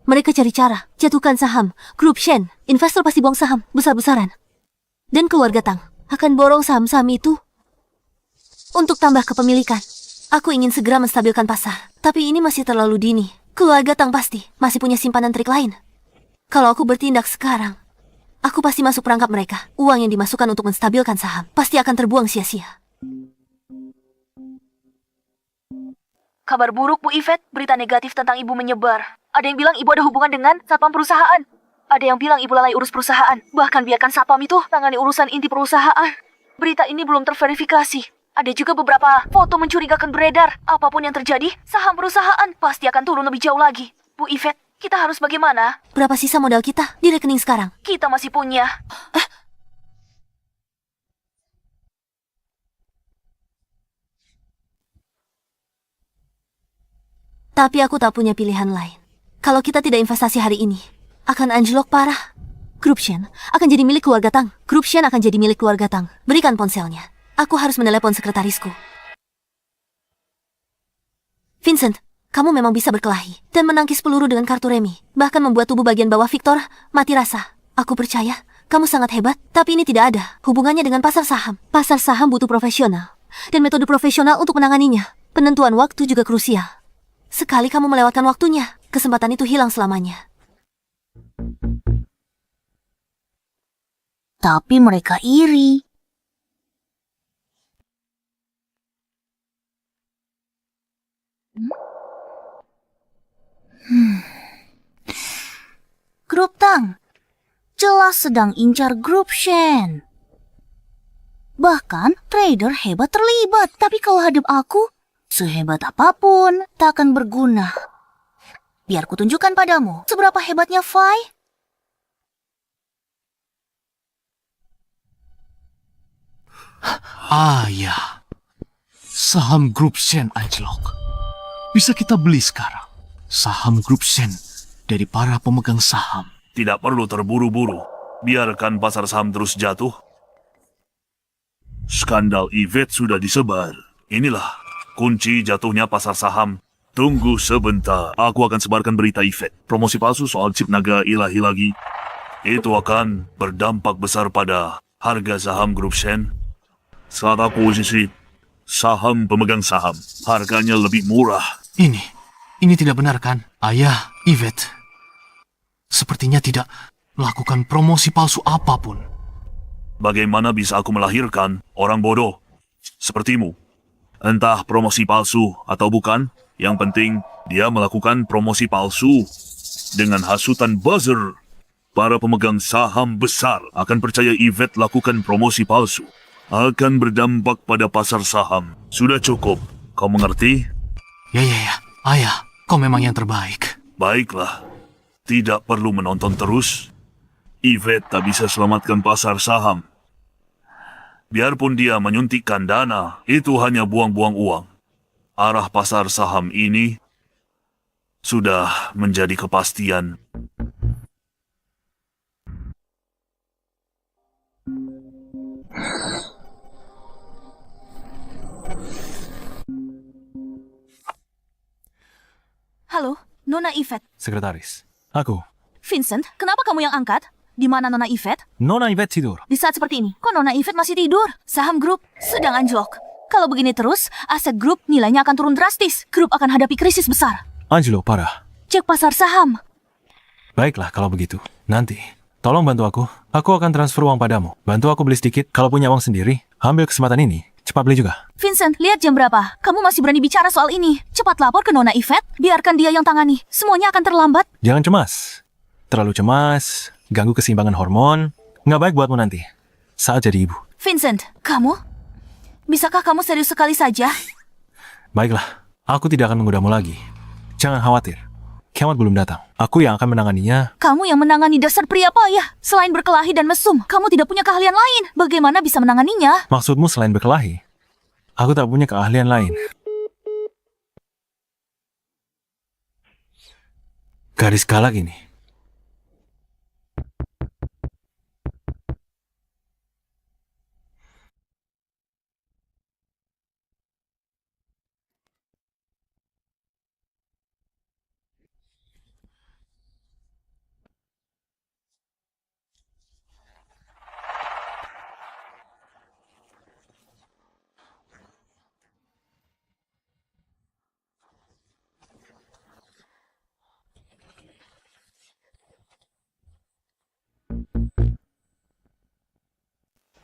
Mereka cari cara jatuhkan saham grup Shen. Investor pasti buang saham besar-besaran. Dan keluarga Tang akan borong saham-saham itu untuk tambah kepemilikan. Aku ingin segera menstabilkan pasar, tapi ini masih terlalu dini. Keluarga Tang pasti masih punya simpanan trik lain. Kalau aku bertindak sekarang, aku pasti masuk perangkap mereka. Uang yang dimasukkan untuk menstabilkan saham pasti akan terbuang sia-sia. Kabar buruk, Bu Yvette. Berita negatif tentang ibu menyebar. Ada yang bilang ibu ada hubungan dengan satpam perusahaan. Ada yang bilang ibu lalai urus perusahaan. Bahkan biarkan satpam itu tangani urusan inti perusahaan. Berita ini belum terverifikasi. Ada juga beberapa foto mencurigakan beredar. Apapun yang terjadi, saham perusahaan pasti akan turun lebih jauh lagi. Bu Yvette, kita harus bagaimana? Berapa sisa modal kita di rekening sekarang? Kita masih punya. Tapi aku tak punya pilihan lain. Kalau kita tidak investasi hari ini, akan anjlok parah. Grup Shen akan jadi milik keluarga Tang. Grup Shen akan jadi milik keluarga Tang. Berikan ponselnya. Aku harus menelepon sekretarisku. Vincent, kamu memang bisa berkelahi dan menangkis peluru dengan kartu remi. Bahkan membuat tubuh bagian bawah Victor mati rasa. Aku percaya, kamu sangat hebat, tapi ini tidak ada hubungannya dengan pasar saham. Pasar saham butuh profesional dan metode profesional untuk menanganinya. Penentuan waktu juga krusial. Sekali kamu melewatkan waktunya, kesempatan itu hilang selamanya. Tapi mereka iri. Grup Tang jelas sedang incar grup Shen. Bahkan trader hebat terlibat. Tapi kalau hadap aku, sehebat apapun tak akan berguna. Biar kutunjukkan padamu seberapa hebatnya Fai. Ah ya, saham grup Shen anjlok. Bisa kita beli sekarang saham grup Shen dari para pemegang saham. Tidak perlu terburu-buru. Biarkan pasar saham terus jatuh. Skandal Yvette sudah disebar. Inilah kunci jatuhnya pasar saham. Tunggu sebentar. Aku akan sebarkan berita Yvette. Promosi palsu soal chip naga ilahi lagi. Itu akan berdampak besar pada harga saham grup Shen. Saat akuisisi saham pemegang saham, harganya lebih murah. Ini tidak benar kan? Ayah, Yvette sepertinya tidak melakukan promosi palsu apapun. Bagaimana bisa aku melahirkan orang bodoh sepertimu? Entah promosi palsu atau bukan, yang penting dia melakukan promosi palsu dengan hasutan buzzer. Para pemegang saham besar akan percaya Yvette lakukan promosi palsu. Akan berdampak pada pasar saham. Sudah cukup, kau mengerti? Ya, ayah, kau memang yang terbaik. Baiklah, tidak perlu menonton terus. Yvette tak bisa selamatkan pasar saham. Biarpun dia menyuntikkan dana, itu hanya buang-buang uang. Arah pasar saham ini sudah menjadi kepastian. Nona Yvette. Sekretaris. Aku. Vincent, kenapa kamu yang angkat? Di mana Nona Yvette? Nona Yvette tidur. Di saat seperti ini, kok Nona Yvette masih tidur? Saham grup sedang anjlok. Kalau begini terus, aset grup nilainya akan turun drastis. Grup akan hadapi krisis besar. Angelo, parah. Cek pasar saham. Baiklah kalau begitu. Nanti, tolong bantu aku. Aku akan transfer uang padamu. Bantu aku beli sedikit. Kalau punya uang sendiri, ambil kesempatan ini. Cepat beli juga. Vincent, lihat jam berapa. Kamu masih berani bicara soal ini. Cepat lapor ke Nona Yvette. Biarkan dia yang tangani. Semuanya akan terlambat. Jangan cemas. Terlalu cemas, ganggu keseimbangan hormon. Nggak baik buatmu nanti. Saat jadi ibu. Vincent, kamu? Bisakah kamu serius sekali saja? Baiklah, aku tidak akan menggodamu lagi. Jangan khawatir. Kiamat belum datang. Aku yang akan menanganinya. Kamu yang menangani dasar pria payah. Selain berkelahi dan mesum, kamu tidak punya keahlian lain. Bagaimana bisa menanganinya? Maksudmu selain berkelahi? Aku tak punya keahlian lain. Gadis galak ini.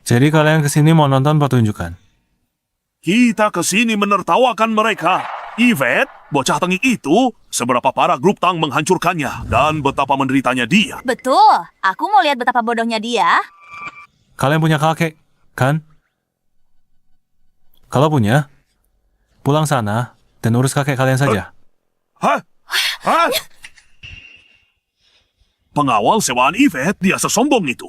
Jadi kalian kesini mau nonton pertunjukan? Kita kesini menertawakan mereka. Yvette, bocah tengik itu, seberapa parah grup Tang menghancurkannya dan betapa menderitanya dia. Betul. Aku mau lihat betapa bodohnya dia. Kalian punya kakek, kan? Kalau punya, pulang sana dan urus kakek kalian saja. Hah? Hah? Pengawal sewaan Yvette, dia sesombong itu.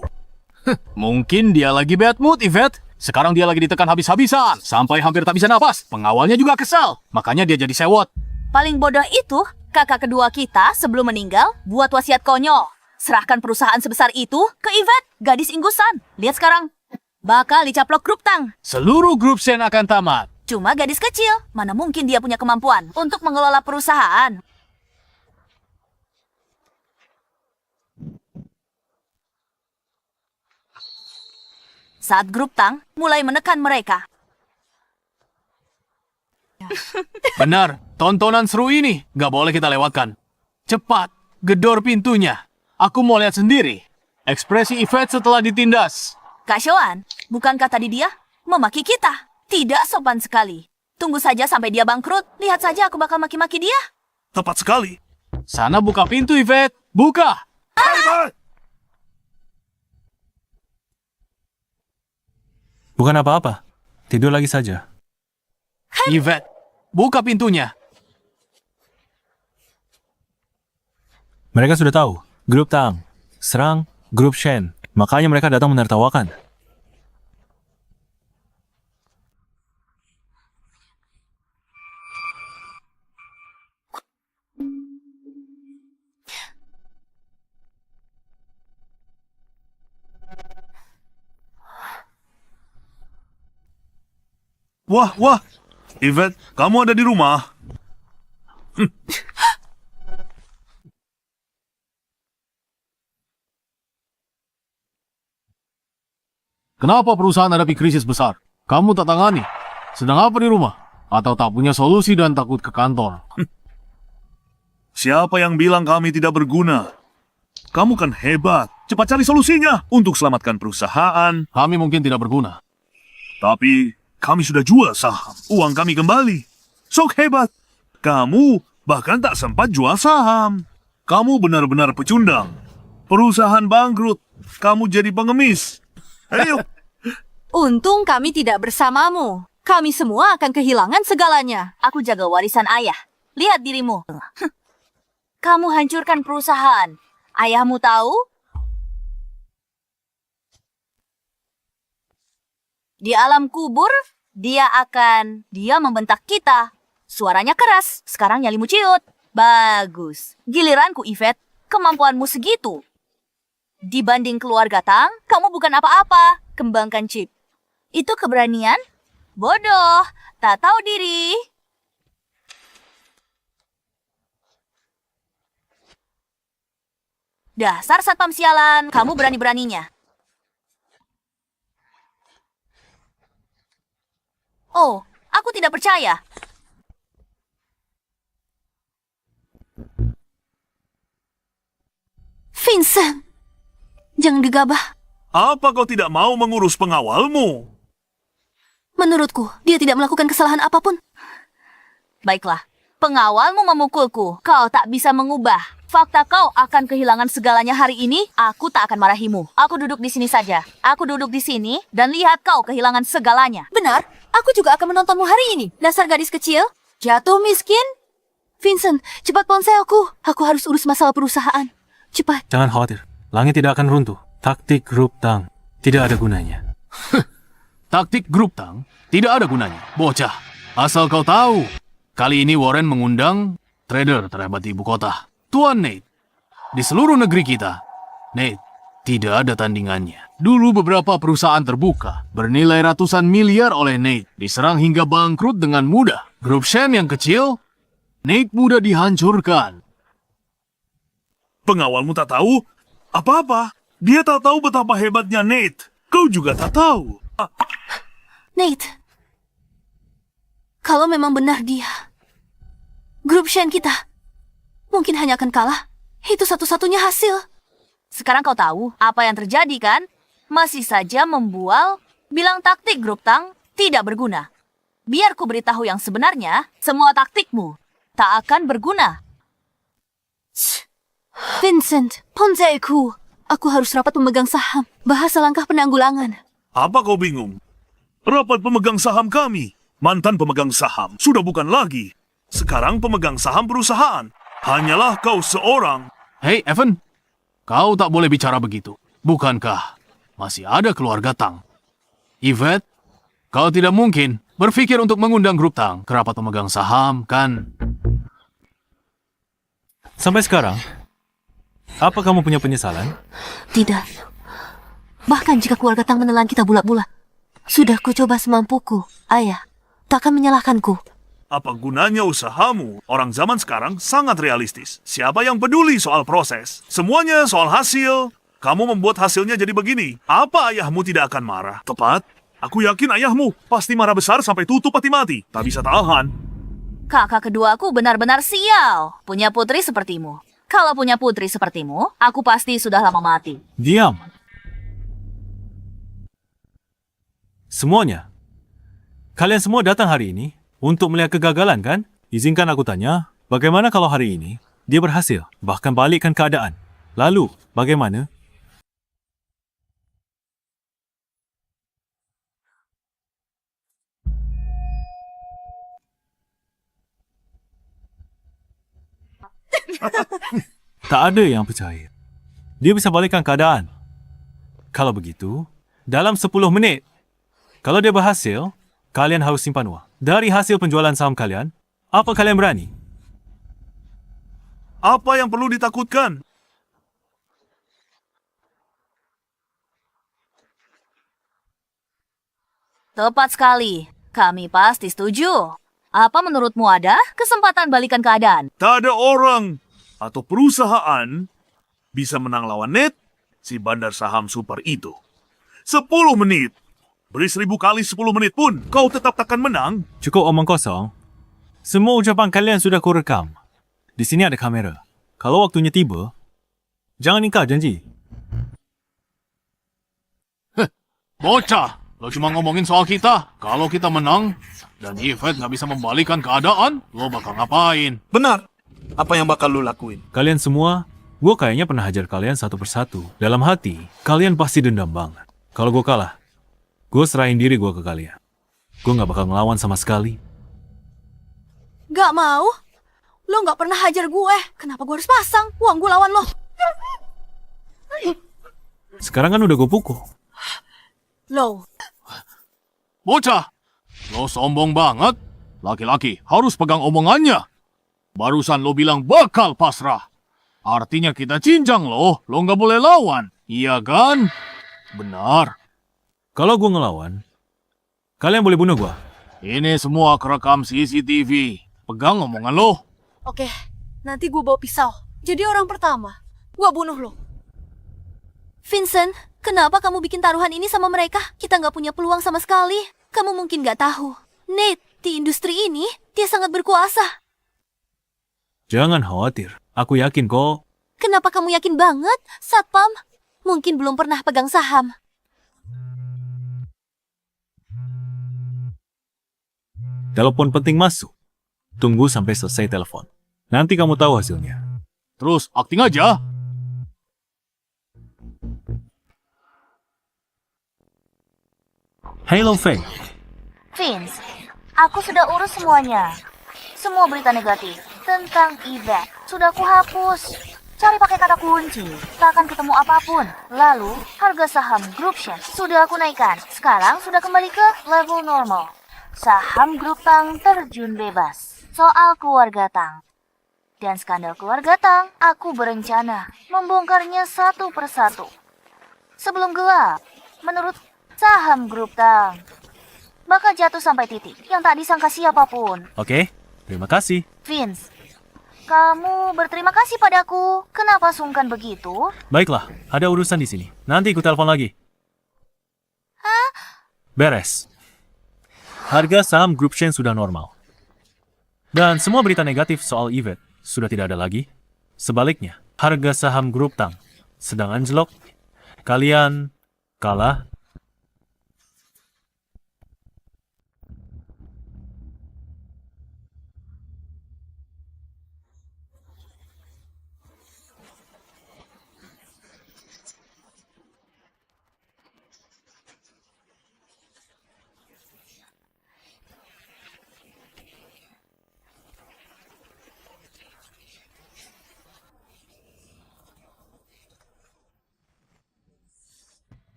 Mungkin dia lagi bad mood, Yvette. Sekarang dia lagi ditekan habis-habisan, sampai hampir tak bisa napas. Pengawalnya juga kesal, makanya dia jadi sewot. Paling bodoh itu, kakak kedua kita sebelum meninggal buat wasiat konyol. Serahkan perusahaan sebesar itu ke Yvette, gadis inggusan. Lihat sekarang, bakal dicaplok grup Tang. Seluruh grup Shen akan tamat. Cuma gadis kecil, mana mungkin dia punya kemampuan untuk mengelola perusahaan. Saat grup Tang mulai menekan mereka. Benar, tontonan seru ini gak boleh kita lewatkan. Cepat, gedor pintunya. Aku mau lihat sendiri. Ekspresi Yvette setelah ditindas. Kak Shoan, bukankah tadi dia memaki kita? Tidak sopan sekali. Tunggu saja sampai dia bangkrut. Lihat saja aku bakal maki-maki dia. Tepat sekali. Sana buka pintu, Yvette. Buka! Bukan apa-apa. Tidur lagi saja. Yvette, buka pintunya. Mereka sudah tahu. Grup Tang serang grup Shen. Makanya mereka datang menertawakan. Wah, wah. Yvette, kamu ada di rumah? Kenapa perusahaan hadapi krisis besar? Kamu tak tangani. Sedang apa di rumah? Atau tak punya solusi dan takut ke kantor? Siapa yang bilang kami tidak berguna? Kamu kan hebat. Cepat cari solusinya untuk selamatkan perusahaan. Kami mungkin tidak berguna. Tapi kami sudah jual saham. Uang kami kembali. Sok hebat. Kamu bahkan tak sempat jual saham. Kamu benar-benar pecundang. Perusahaan bangkrut. Kamu jadi pengemis. Ayo. Untung kami tidak bersamamu. Kami semua akan kehilangan segalanya. Aku jaga warisan ayah. Lihat dirimu. Kamu hancurkan perusahaan. Ayahmu tahu? Di alam kubur, dia membentak kita. Suaranya keras, sekarang nyalimu ciut. Bagus. Giliranku, Yvette, kemampuanmu segitu. Dibanding keluarga Tang, kamu bukan apa-apa. Kembangkan chip. Itu keberanian? Bodoh, tak tahu diri. Dasar satpam sialan, kamu berani-beraninya. Oh, aku tidak percaya. Vincent, jangan gegabah. Apa kau tidak mau mengurus pengawalmu? Menurutku, dia tidak melakukan kesalahan apapun. Baiklah, pengawalmu memukulku. Kau tak bisa mengubah. Fakta kau akan kehilangan segalanya hari ini, aku tak akan marahimu. Aku duduk di sini saja. Aku duduk di sini dan lihat kau kehilangan segalanya. Benar, aku juga akan menontonmu hari ini. Dasar gadis kecil, jatuh miskin. Vincent, cepat ponselku. Aku harus urus masalah perusahaan. Cepat. Jangan khawatir, langit tidak akan runtuh. Taktik grup Tang tidak ada gunanya. Taktik grup Tang tidak ada gunanya. Bocah, asal kau tahu, kali ini Warren mengundang trader terhebat di ibu kota. Tuan Nate, di seluruh negeri kita, Nate tidak ada tandingannya. Dulu beberapa perusahaan terbuka, bernilai ratusan miliar oleh Nate, diserang hingga bangkrut dengan mudah. Grup Shen yang kecil, Nate mudah dihancurkan. Pengawalmu tak tahu apa-apa. Dia tak tahu betapa hebatnya Nate. Kau juga tak tahu. Nate, kalau memang benar dia, grup Shen kita mungkin hanya akan kalah. Itu satu-satunya hasil. Sekarang kau tahu apa yang terjadi kan? Masih saja membual, bilang taktik grup Tang tidak berguna. Biar ku beritahu yang sebenarnya, semua taktikmu tak akan berguna. Vincent, ponselku. Aku harus rapat pemegang saham. Bahasa langkah penanggulangan. Apa kau bingung? Rapat pemegang saham kami. Mantan pemegang saham sudah bukan lagi. Sekarang pemegang saham perusahaan. Hanyalah kau seorang. Hei, Evan, kau tak boleh bicara begitu. Bukankah masih ada keluarga Tang? Yvette, kau tidak mungkin berpikir untuk mengundang grup Tang ke rapat pemegang saham, kan? Sampai sekarang, apa kamu punya penyesalan? Tidak. Bahkan jika keluarga Tang menelan kita bulat-bulat. Sudah ku coba semampuku. Ayah, takkan menyalahkanku. Apa gunanya usahamu? Orang zaman sekarang sangat realistis. Siapa yang peduli soal proses? Semuanya soal hasil. Kamu membuat hasilnya jadi begini. Apa ayahmu tidak akan marah? Tepat. Aku yakin ayahmu pasti marah besar sampai tutup mati-mati. Tak bisa tahan. Kakak keduaku benar-benar sial. Punya putri sepertimu. Kalau punya putri sepertimu, aku pasti sudah lama mati. Diam. Semuanya. Kalian semua datang hari ini untuk melihat kegagalan, kan? Izinkan aku tanya, bagaimana kalau hari ini dia berhasil, bahkan balikkan keadaan? Lalu, bagaimana? Tak ada yang percaya. Dia bisa balikkan keadaan. Kalau begitu, dalam 10 menit, kalau dia berhasil, kalian harus simpan wang. Dari hasil penjualan saham kalian, apa kalian berani? Apa yang perlu ditakutkan? Tepat sekali. Kami pasti setuju. Apa menurutmu ada kesempatan balikan keadaan? Tak ada orang atau perusahaan bisa menang lawan Nate, si bandar saham super itu. 10 menit. Beri 1000 kali 10 menit pun, kau tetap takkan menang. Cukup omong kosong. Semua ucapan kalian sudah kurekam. Di sini ada kamera. Kalau waktunya tiba, jangan ingkar janji. Bocah, lo cuma ngomongin soal kita. Kalau kita menang, dan Yvette nggak bisa membalikan keadaan, lo bakal ngapain? Benar. Apa yang bakal lu lakuin? Kalian semua, gue kayaknya pernah hajar kalian satu persatu. Dalam hati, kalian pasti dendam banget. Kalau gue kalah, gue serahin diri gue ke kalian. Gue gak bakal ngelawan sama sekali. Gak mau? Lo gak pernah hajar gue. Kenapa gue harus pasang? Uang gue lawan lo. Sekarang kan udah gue pukul. Lo. Bocah, lo sombong banget. Laki-laki harus pegang omongannya. Barusan lo bilang bakal pasrah. Artinya kita cincang lo nggak boleh lawan. Iya kan? Benar. Kalau gue ngelawan, kalian boleh bunuh gue. Ini semua kerekam CCTV. Pegang omongan lo. Oke, nanti gue bawa pisau. Jadi orang pertama, gue bunuh lo. Vincent, kenapa kamu bikin taruhan ini sama mereka? Kita nggak punya peluang sama sekali. Kamu mungkin nggak tahu. Nate, di industri ini, dia sangat berkuasa. Jangan khawatir. Aku yakin kok. Kenapa kamu yakin banget, Satpam? Mungkin belum pernah pegang saham. Telepon penting masuk. Tunggu sampai selesai telepon. Nanti kamu tahu hasilnya. Terus acting aja. Halo, Feng. Vince, aku sudah urus semuanya. Semua berita negatif tentang Yvette sudah aku hapus. Cari pakai kata kunci, tak akan ketemu apapun. Lalu, harga saham Group Shen sudah aku naikkan. Sekarang sudah kembali ke level normal. Saham Grup Tang terjun bebas. Soal keluarga Tang dan skandal keluarga Tang, aku berencana membongkarnya satu persatu. Sebelum gelap, menurut saham Grup Tang bakal jatuh sampai titik yang tak disangka siapapun. Oke, terima kasih. Vince, kamu berterima kasih padaku. Kenapa sungkan begitu? Baiklah, ada urusan di sini. Nanti aku telepon lagi. Hah? Beres. Harga saham Group Shen sudah normal. Dan semua berita negatif soal Yvette sudah tidak ada lagi. Sebaliknya, harga saham Grup Tang sedang anjlok. Kalian kalah.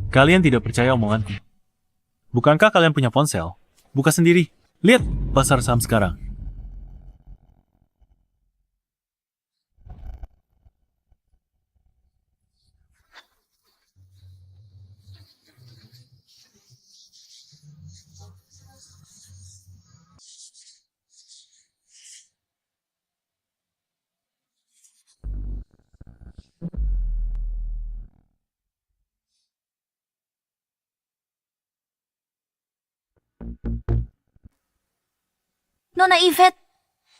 Kalian tidak percaya omonganku. Bukankah kalian punya ponsel? Buka sendiri. Lihat pasar saham sekarang. Nona Yvette,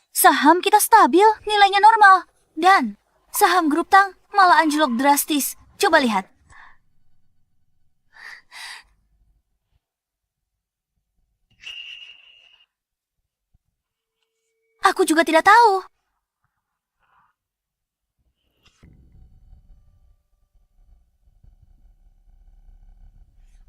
saham kita stabil, nilainya normal. Dan saham Grup Tang malah anjlok drastis. Coba lihat. Aku juga tidak tahu.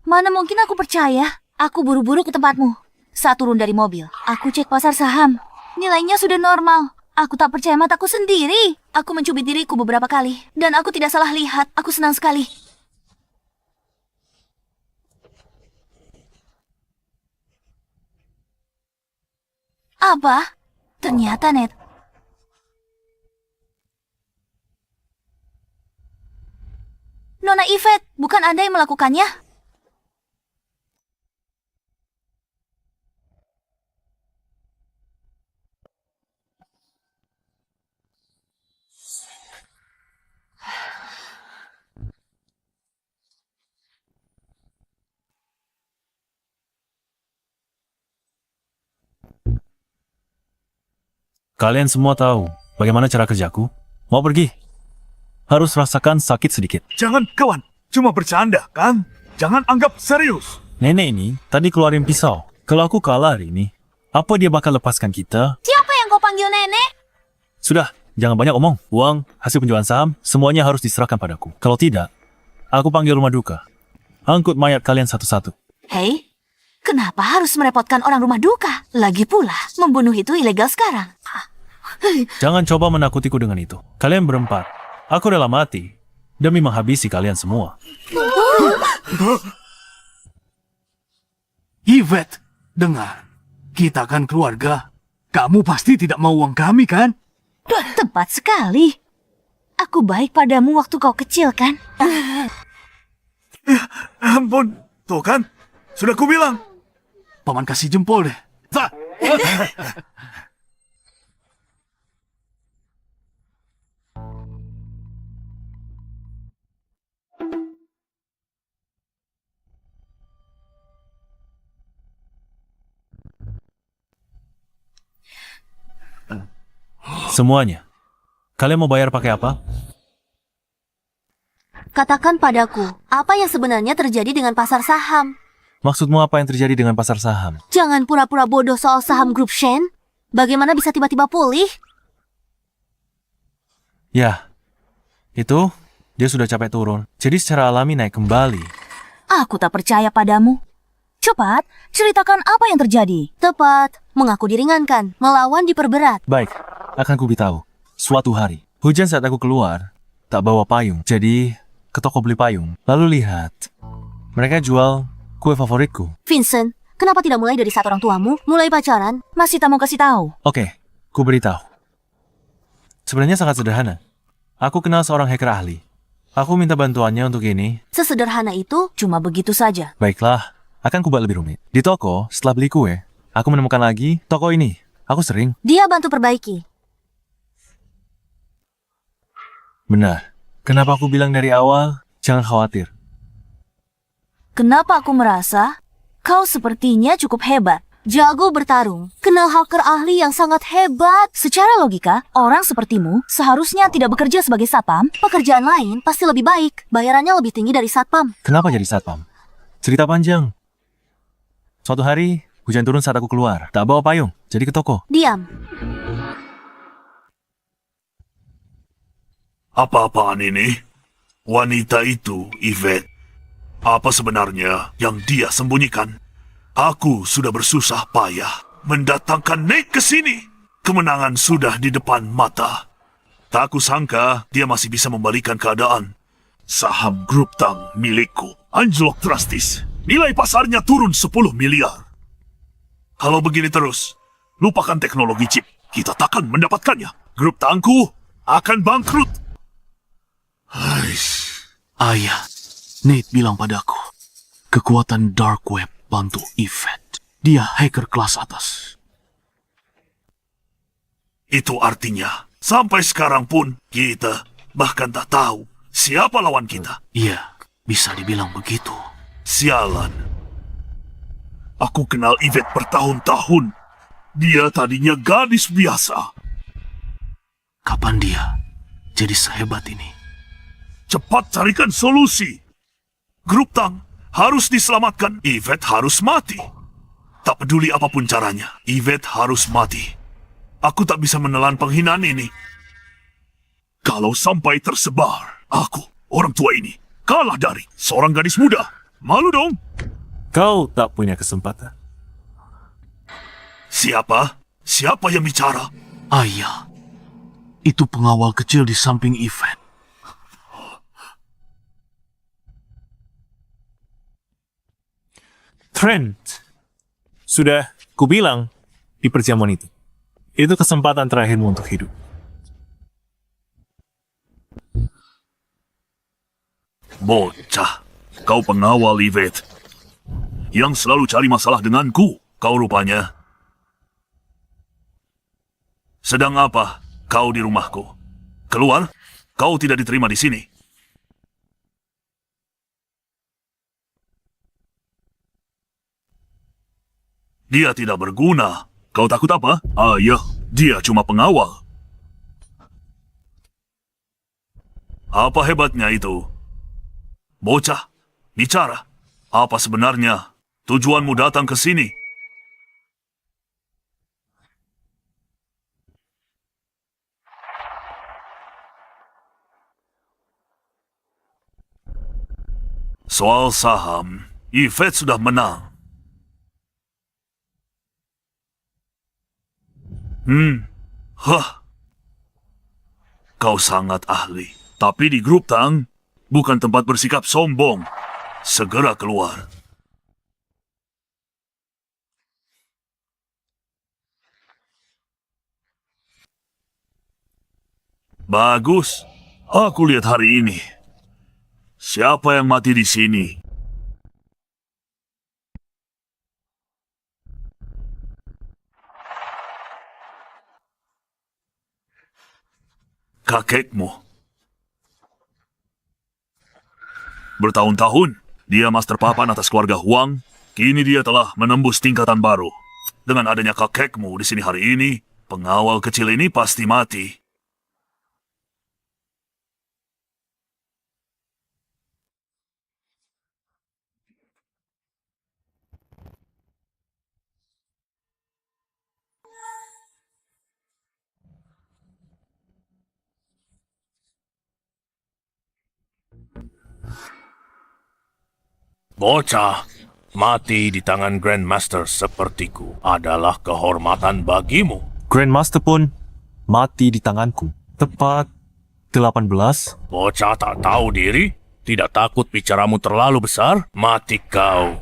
Mana mungkin aku percaya? Aku buru-buru ke tempatmu. Saat turun dari mobil, aku cek pasar saham. Nilainya sudah normal. Aku tak percaya mataku sendiri. Aku mencubit diriku beberapa kali. Dan aku tidak salah lihat. Aku senang sekali. Apa? Ternyata, Ned. Nona Yvette, bukan Anda yang melakukannya? Kalian semua tahu bagaimana cara kerjaku. Mau pergi? Harus rasakan sakit sedikit. Jangan kawan, cuma bercanda kan? Jangan anggap serius. Nenek ini tadi keluarin pisau. Kalau aku kalah hari ini, apa dia bakal lepaskan kita? Siapa yang kau panggil nenek? Sudah, jangan banyak omong. Uang, hasil penjualan saham, semuanya harus diserahkan padaku. Kalau tidak, aku panggil rumah duka. Angkut mayat kalian satu-satu. Hei, kenapa harus merepotkan orang rumah duka? Lagi pula, membunuh itu ilegal sekarang. Jangan coba menakutiku dengan itu. Kalian berempat, aku rela mati demi menghabisi kalian semua. Yvette, dengar. Kita kan keluarga. Kamu pasti tidak mau uang kami, kan? Tepat sekali. Aku baik padamu waktu kau kecil, kan? Ampun, tuh kan? Sudah kubilang, Paman kasih jempol deh. Zah! Semuanya. Kalian mau bayar pakai apa? Katakan padaku, apa yang sebenarnya terjadi dengan pasar saham? Maksudmu apa yang terjadi dengan pasar saham? Jangan pura-pura bodoh soal saham grup Shen. Bagaimana bisa tiba-tiba pulih? Ya, itu dia sudah capek turun. Jadi secara alami naik kembali. Aku tak percaya padamu. Cepat, ceritakan apa yang terjadi. Tepat, mengaku diringankan, melawan diperberat. Baik, akan ku beritahu. Suatu hari, hujan saat aku keluar, tak bawa payung. Jadi, ke toko beli payung. Lalu lihat, mereka jual kue favoritku. Vincent, kenapa tidak mulai dari saat orang tuamu? Mulai pacaran? Masih tak mau kasih tahu. Oke, ku beritahu. Sebenarnya sangat sederhana. Aku kenal seorang hacker ahli. Aku minta bantuannya untuk ini. Sesederhana itu? Cuma begitu saja. Baiklah, akan ku buat lebih rumit. Di toko, setelah beli kue, aku menemukan lagi toko ini. Aku sering. Dia bantu perbaiki. Benar. Kenapa aku bilang dari awal, jangan khawatir. Kenapa aku merasa kau sepertinya cukup hebat? Jago bertarung, kenal hacker ahli yang sangat hebat. Secara logika, orang sepertimu seharusnya tidak bekerja sebagai satpam. Pekerjaan lain pasti lebih baik, bayarannya lebih tinggi dari satpam. Kenapa jadi satpam? Cerita panjang. Suatu hari, hujan turun saat aku keluar. Tak bawa payung, jadi ke toko. Diam. Apa-apaan ini? Wanita itu, Yvette. Apa sebenarnya yang dia sembunyikan? Aku sudah bersusah payah mendatangkan Nate ke sini. Kemenangan sudah di depan mata. Tak kusangka dia masih bisa membalikan keadaan. Saham grup Tang milikku anjlok drastis. Nilai pasarnya turun 10 miliar. Kalau begini terus, lupakan teknologi chip. Kita takkan mendapatkannya. Grup Tangku akan bangkrut. Ayah, Nate bilang padaku, kekuatan dark web bantu Yvette. Dia hacker kelas atas. Itu artinya, sampai sekarang pun kita bahkan tak tahu siapa lawan kita. Iya, bisa dibilang begitu. Sialan. Aku kenal Yvette bertahun-tahun. Dia tadinya gadis biasa. Kapan dia jadi sehebat ini? Cepat carikan solusi. Grup Tang harus diselamatkan. Yvette harus mati. Tak peduli apapun caranya, Yvette harus mati. Aku tak bisa menelan penghinaan ini. Kalau sampai tersebar, aku, orang tua ini, kalah dari seorang gadis muda. Malu dong. Kau tak punya kesempatan. Siapa? Siapa yang bicara? Ayah, itu pengawal kecil di samping Yvette. Trent. Sudah kubilang di perjamuan itu. Itu kesempatan terakhirmu untuk hidup. Bocah, kau pengawal Yvette. Yang selalu cari masalah denganku, kau rupanya. Sedang apa kau di rumahku? Keluar, kau tidak diterima di sini. Dia tidak berguna. Kau takut apa? Ayah, dia cuma pengawal. Apa hebatnya itu? Bocah, bicara. Apa sebenarnya tujuanmu datang ke sini? Soal saham, Yvette sudah menang. Kau sangat ahli. Tapi di grup Tang, bukan tempat bersikap sombong. Segera keluar. Bagus. Aku lihat hari ini. Siapa yang mati di sini? kakekmu. Bertahun-tahun, dia master papan atas keluarga Huang. Kini dia telah menembus tingkatan baru. Dengan adanya kakekmu di sini hari ini, pengawal kecil ini pasti mati. Bocah, mati di tangan Grandmaster sepertiku adalah kehormatan bagimu. Grandmaster pun mati di tanganku. Tepat 18. Bocah tak tahu diri? Tidak takut bicaramu terlalu besar? Mati kau.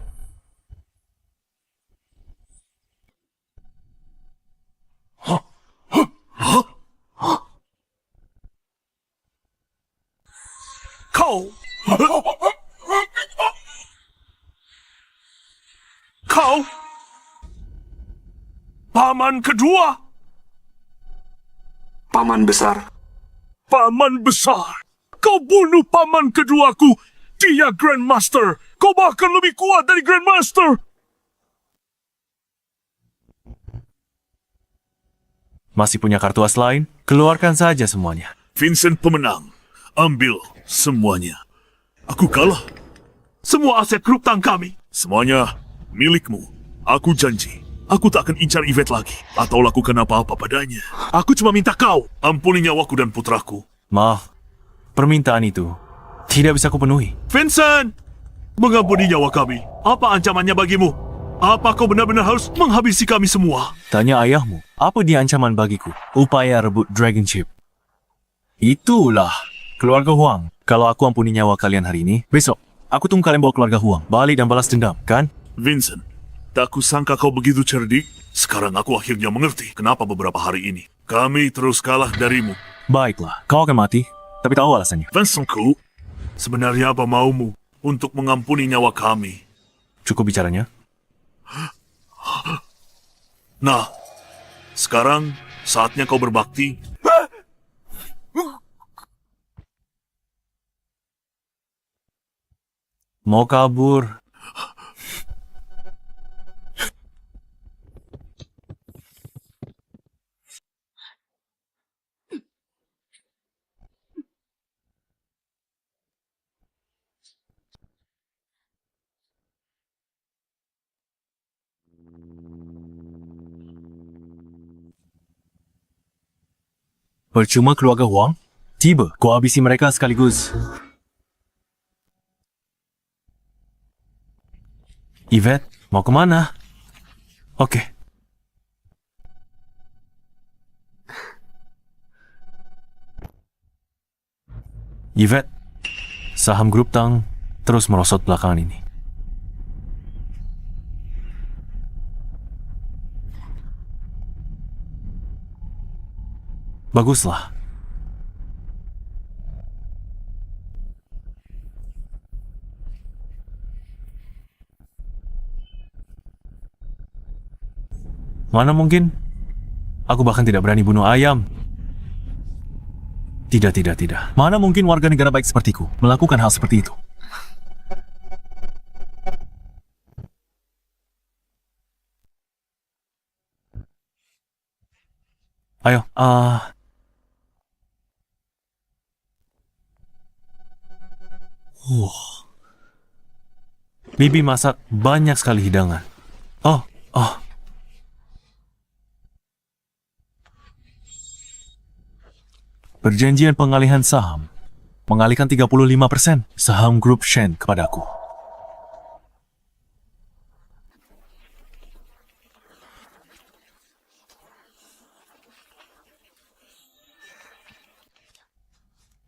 Kau! Kau! Paman kedua! Paman besar. Paman besar! Kau bunuh paman keduaku! Dia Grandmaster! Kau bahkan lebih kuat dari Grandmaster! Masih punya kartu as lain? Keluarkan saja semuanya. Vincent pemenang. Ambil semuanya. Aku kalah. Semua aset grup tang kami. Semuanya milikmu. Aku janji. Aku tak akan incar Yvette lagi. Atau lakukan apa-apa padanya. Aku cuma minta kau. Ampuni nyawaku dan putraku. Maaf, permintaan itu tidak bisa kupenuhi. Vincent! Mengampuni nyawa kami. Apa ancamannya bagimu? Apa kau benar-benar harus menghabisi kami semua? Tanya ayahmu, apa dia ancaman bagiku? Upaya rebut Dragon Chip. Itulah keluarga Huang. Kalau aku ampuni nyawa kalian hari ini, besok aku tunggu kalian bawa keluarga Huang balik dan balas dendam, kan? Vincent, tak kusangka kau begitu cerdik. Sekarang aku akhirnya mengerti kenapa beberapa hari ini kami terus kalah darimu. Baiklah, kau akan mati, tapi tahu alasannya. Vincentku, sebenarnya apa maumu untuk mengampuni nyawa kami? Cukup bicaranya. Nah, sekarang saatnya kau berbakti. Mau kabur? Percuma keluarga Huang? Tiba, kau habisi mereka sekaligus. Yvette, mau kemana? Oke. Yvette, saham grup Tang terus merosot belakangan ini. Baguslah. Mana mungkin? Aku bahkan tidak berani bunuh ayam. Tidak. Mana mungkin warga negara baik sepertiku melakukan hal seperti itu? Ayo, Bibi masak banyak sekali hidangan. Oh. Perjanjian pengalihan saham. Mengalihkan 35% saham grup Shen kepadaku.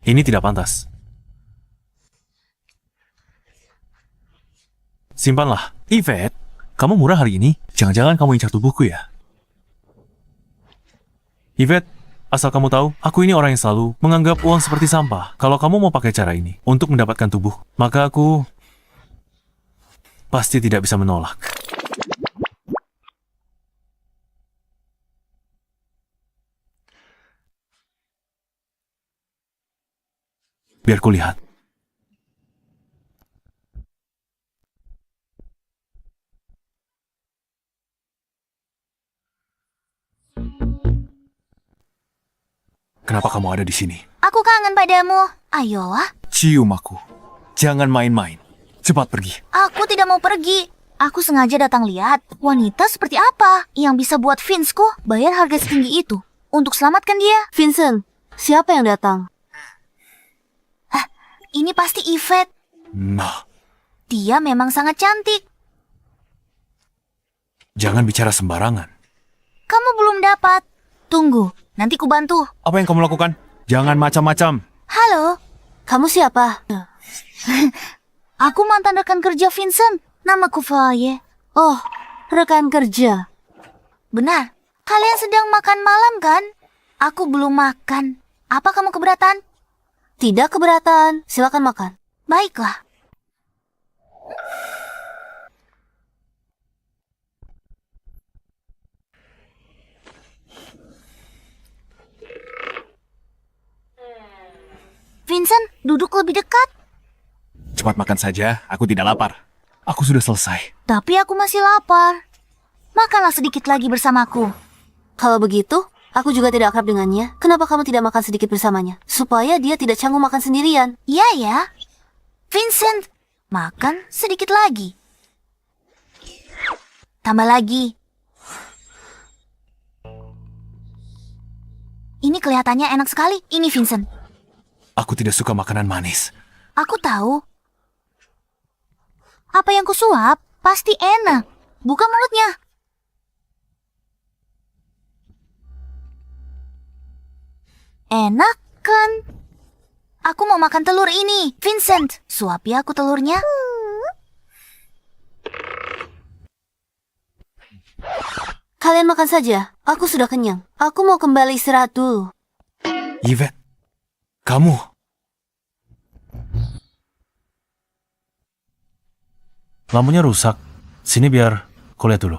Ini tidak pantas. Simpanlah. Yvette, kamu murah hari ini? Jangan-jangan kamu incar tubuhku ya? Yvette, asal kamu tahu, aku ini orang yang selalu menganggap uang seperti sampah. Kalau kamu mau pakai cara ini untuk mendapatkan tubuh, maka aku pasti tidak bisa menolak. biar kulihat. Kenapa kamu ada di sini? Aku kangen padamu. Ayolah. Cium aku. Jangan main-main. Cepat pergi. Aku tidak mau pergi. Aku sengaja datang lihat wanita seperti apa yang bisa buat Vince-ku bayar harga setinggi itu untuk selamatkan dia. Vincent, siapa yang datang? Ini pasti Yvette. Nah, Dia memang sangat cantik. jangan bicara sembarangan. Kamu belum dapat. Tunggu, nanti ku bantu. Apa yang kamu lakukan? Jangan macam-macam. Halo, Kamu siapa? aku mantan rekan kerja Vincent. Namaku Faye. Oh, rekan kerja. Benar, kalian sedang makan malam kan? Aku belum makan. Apa kamu keberatan? Tidak keberatan. Silakan makan. Baiklah. Vincent, duduk lebih dekat. Cepat makan saja, aku tidak lapar. Aku sudah selesai. Tapi aku masih lapar. Makanlah sedikit lagi bersamaku. Kalau begitu, aku juga tidak akrab dengannya. Kenapa kamu tidak makan sedikit bersamanya? Supaya dia tidak canggung makan sendirian. Iya ya. Vincent, makan sedikit lagi. Tambah lagi. Ini kelihatannya enak sekali. Ini Vincent. Aku tidak suka makanan manis. Aku tahu. Apa yang kusuap pasti enak. Buka mulutnya. Enak kan? Aku mau makan telur ini. Vincent, suapi aku telurnya. Kalian makan saja. Aku sudah kenyang. Aku mau kembali istirahat dulu. Yvette, kamu. Lampunya rusak. Sini biar ku lihat dulu.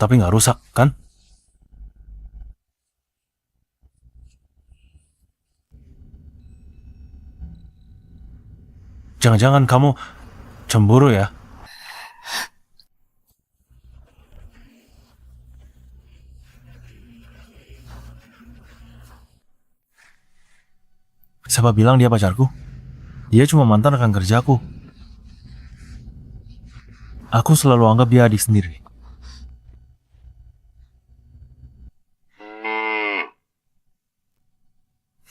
Tapi nggak rusak, kan? Jangan-jangan kamu cemburu ya? Siapa bilang dia pacarku? Dia cuma mantan rekan kerjaku. Aku selalu anggap dia adik sendiri.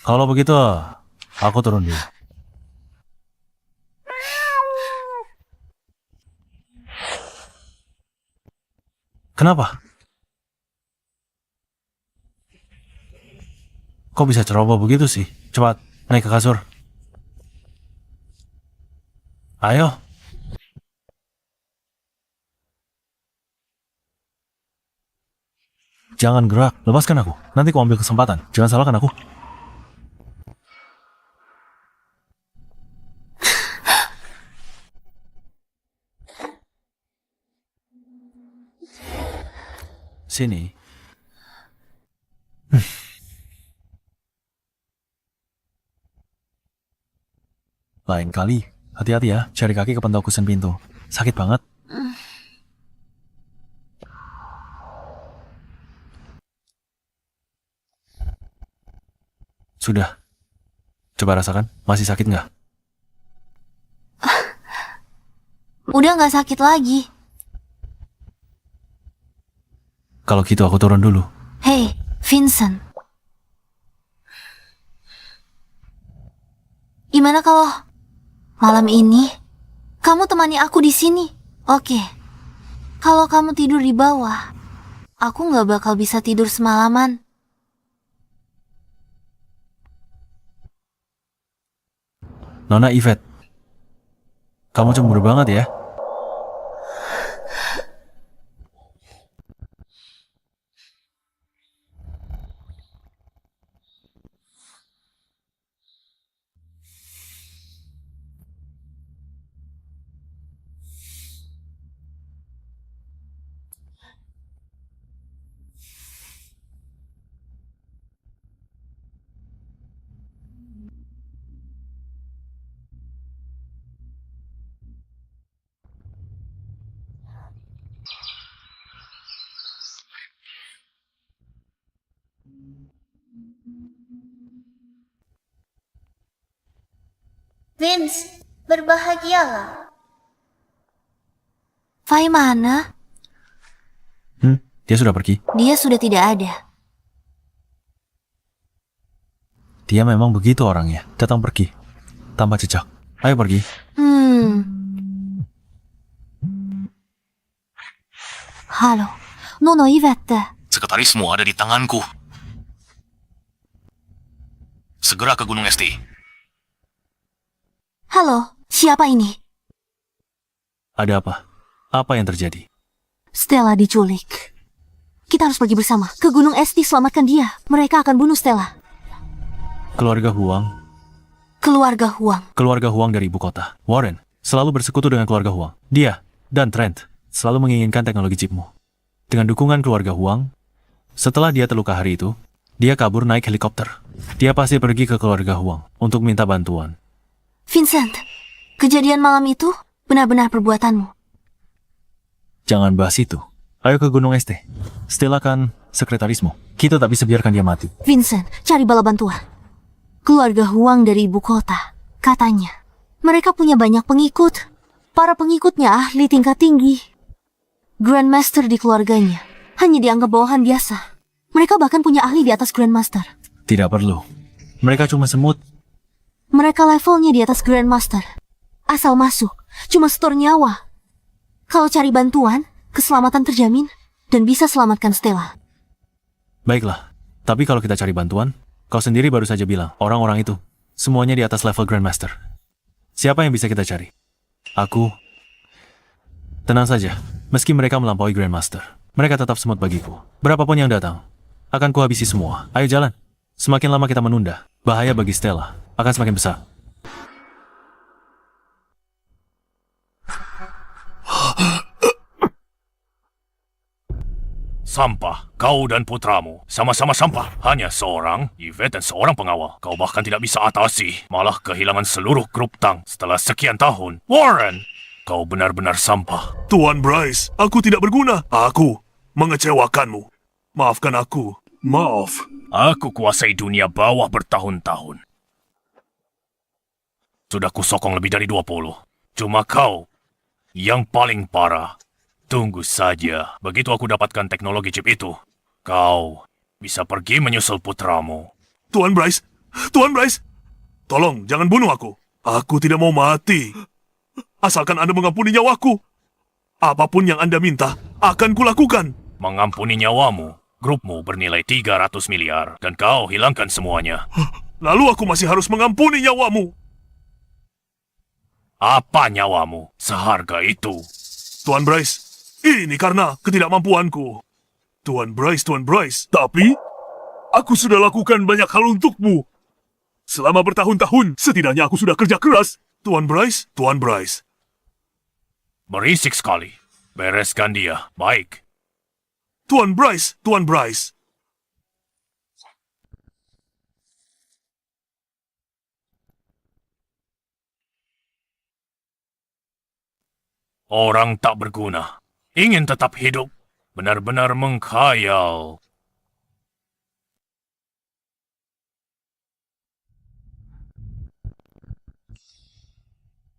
Kalau begitu, aku turun dulu. Kenapa? Kok bisa ceroboh begitu sih? Cepat, naik ke kasur. Ayo. Jangan gerak, lepaskan aku. Nanti ku ambil kesempatan. Jangan salahkan aku. Sini. Lain kali, hati-hati ya, cari kaki ke pentok kusen pintu. Sakit banget. Sudah. Coba rasakan, masih sakit nggak? Udah nggak sakit lagi. Kalau gitu aku turun dulu. Hey, Vincent. Gimana kalau malam ini kamu temani aku di sini? Oke. Kalau kamu tidur di bawah, aku nggak bakal bisa tidur semalaman. Nona Yvette, kamu cemburu banget ya? Vince, berbahagialah. Fai mana? Dia sudah pergi. Dia sudah tidak ada. Dia memang begitu orangnya. Datang pergi. Tanpa jejak. Ayo pergi. Halo, Nono Yvette. Sekretarismu ada di tanganku. Segera ke Gunung Esti. Halo, siapa ini? Ada apa? Apa yang terjadi? Stella diculik. Kita harus pergi bersama. Ke Gunung Esti, selamatkan dia. Mereka akan bunuh Stella. Keluarga Huang. Keluarga Huang. Keluarga Huang dari ibu kota. Warren selalu bersekutu dengan keluarga Huang. Dia dan Trent selalu menginginkan teknologi chipmu. Dengan dukungan keluarga Huang, setelah dia terluka hari itu, dia kabur naik helikopter. Dia pasti pergi ke keluarga Huang untuk minta bantuan. Vincent, kejadian malam itu benar-benar perbuatanmu. Jangan bahas itu. Ayo ke Gunung Este. Stella kan sekretarismu. Kita tak bisa biarkan dia mati. Vincent, cari bala bantuan. Keluarga Huang dari ibu kota, katanya. Mereka punya banyak pengikut. Para pengikutnya ahli tingkat tinggi. Grandmaster di keluarganya hanya dianggap bawahan biasa. Mereka bahkan punya ahli di atas Grandmaster. Tidak perlu. Mereka cuma semut. Mereka levelnya di atas Grandmaster. Asal masuk, cuma setor nyawa. Kalau cari bantuan, keselamatan terjamin dan bisa selamatkan Stella. Baiklah. Tapi kalau kita cari bantuan, kau sendiri baru saja bilang, orang-orang itu, semuanya di atas level Grandmaster. Siapa yang bisa kita cari? Aku. Tenang saja, meski mereka melampaui Grandmaster, mereka tetap semut bagiku. Berapapun yang datang, akan kuhabisi semua. Ayo jalan. Semakin lama kita menunda, bahaya bagi Stella akan semakin besar. Sampah, kau dan putramu. Sama-sama sampah. Hanya seorang, Yvette dan seorang pengawal. Kau bahkan tidak bisa atasi. Malah kehilangan seluruh grup Tang setelah sekian tahun. Warren, kau benar-benar sampah. Tuan Bryce, aku tidak berguna. Aku mengecewakanmu. Maafkan aku. Maaf. Aku kuasai dunia bawah bertahun-tahun. Sudah kusokong lebih dari 20. Cuma kau yang paling parah. Tunggu saja, begitu aku dapatkan teknologi chip itu, kau bisa pergi menyusul putramu. Tuan Bryce, Tuan Bryce, tolong jangan bunuh aku. Aku tidak mau mati. Asalkan Anda mengampuni nyawaku. Apapun yang Anda minta, akan kulakukan. Mengampuni nyawamu, grupmu bernilai 300 miliar, dan kau hilangkan semuanya. Lalu aku masih harus mengampuni nyawamu. Apa nyawamu seharga itu? Tuan Bryce, ini karena ketidakmampuanku. Tuan Bryce, tapi aku sudah lakukan banyak hal untukmu. Selama bertahun-tahun, setidaknya aku sudah kerja keras. Tuan Bryce. Berisik sekali. Bereskan dia. Baik. Tuan Bryce. Orang tak berguna. Ingin tetap hidup. Benar-benar mengkhayal.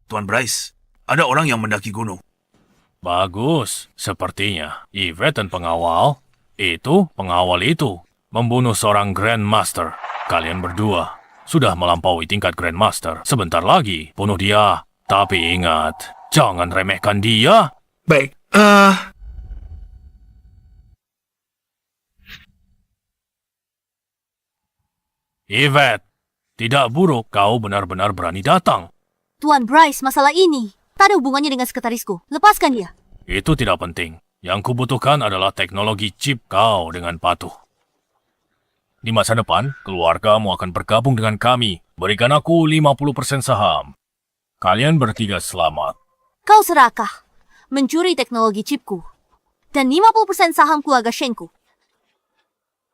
Tuan Bryce, ada orang yang mendaki gunung. Bagus. Sepertinya Yvette dan pengawal itu membunuh seorang Grandmaster. Kalian berdua sudah melampaui tingkat Grandmaster. Sebentar lagi bunuh dia. Tapi ingat, jangan remehkan dia. Baik, Yvette, tidak buruk kau benar-benar berani datang. Tuan Bryce, masalah ini tak ada hubungannya dengan sekretarisku. Lepaskan dia. Itu tidak penting. Yang kubutuhkan adalah teknologi chip kau dengan patuh. Di masa depan, keluargamu akan bergabung dengan kami. Berikan aku 50% saham. Kalian bertiga selamat. Kau serakah, mencuri teknologi chipku, dan 50% saham keluarga Shenku.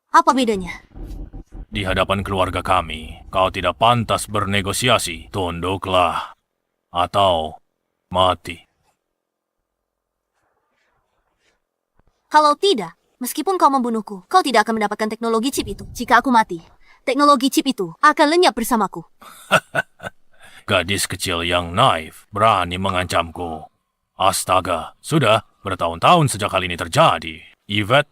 Apa bedanya? Di hadapan keluarga kami, kau tidak pantas bernegosiasi. Tunduklah. Atau mati. Kalau tidak, Meskipun kau membunuhku, kau tidak akan mendapatkan teknologi chip itu. Jika aku mati, teknologi chip itu akan lenyap bersamaku. Gadis kecil yang naif berani mengancamku. Astaga, sudah bertahun-tahun sejak hal ini terjadi. Yvette,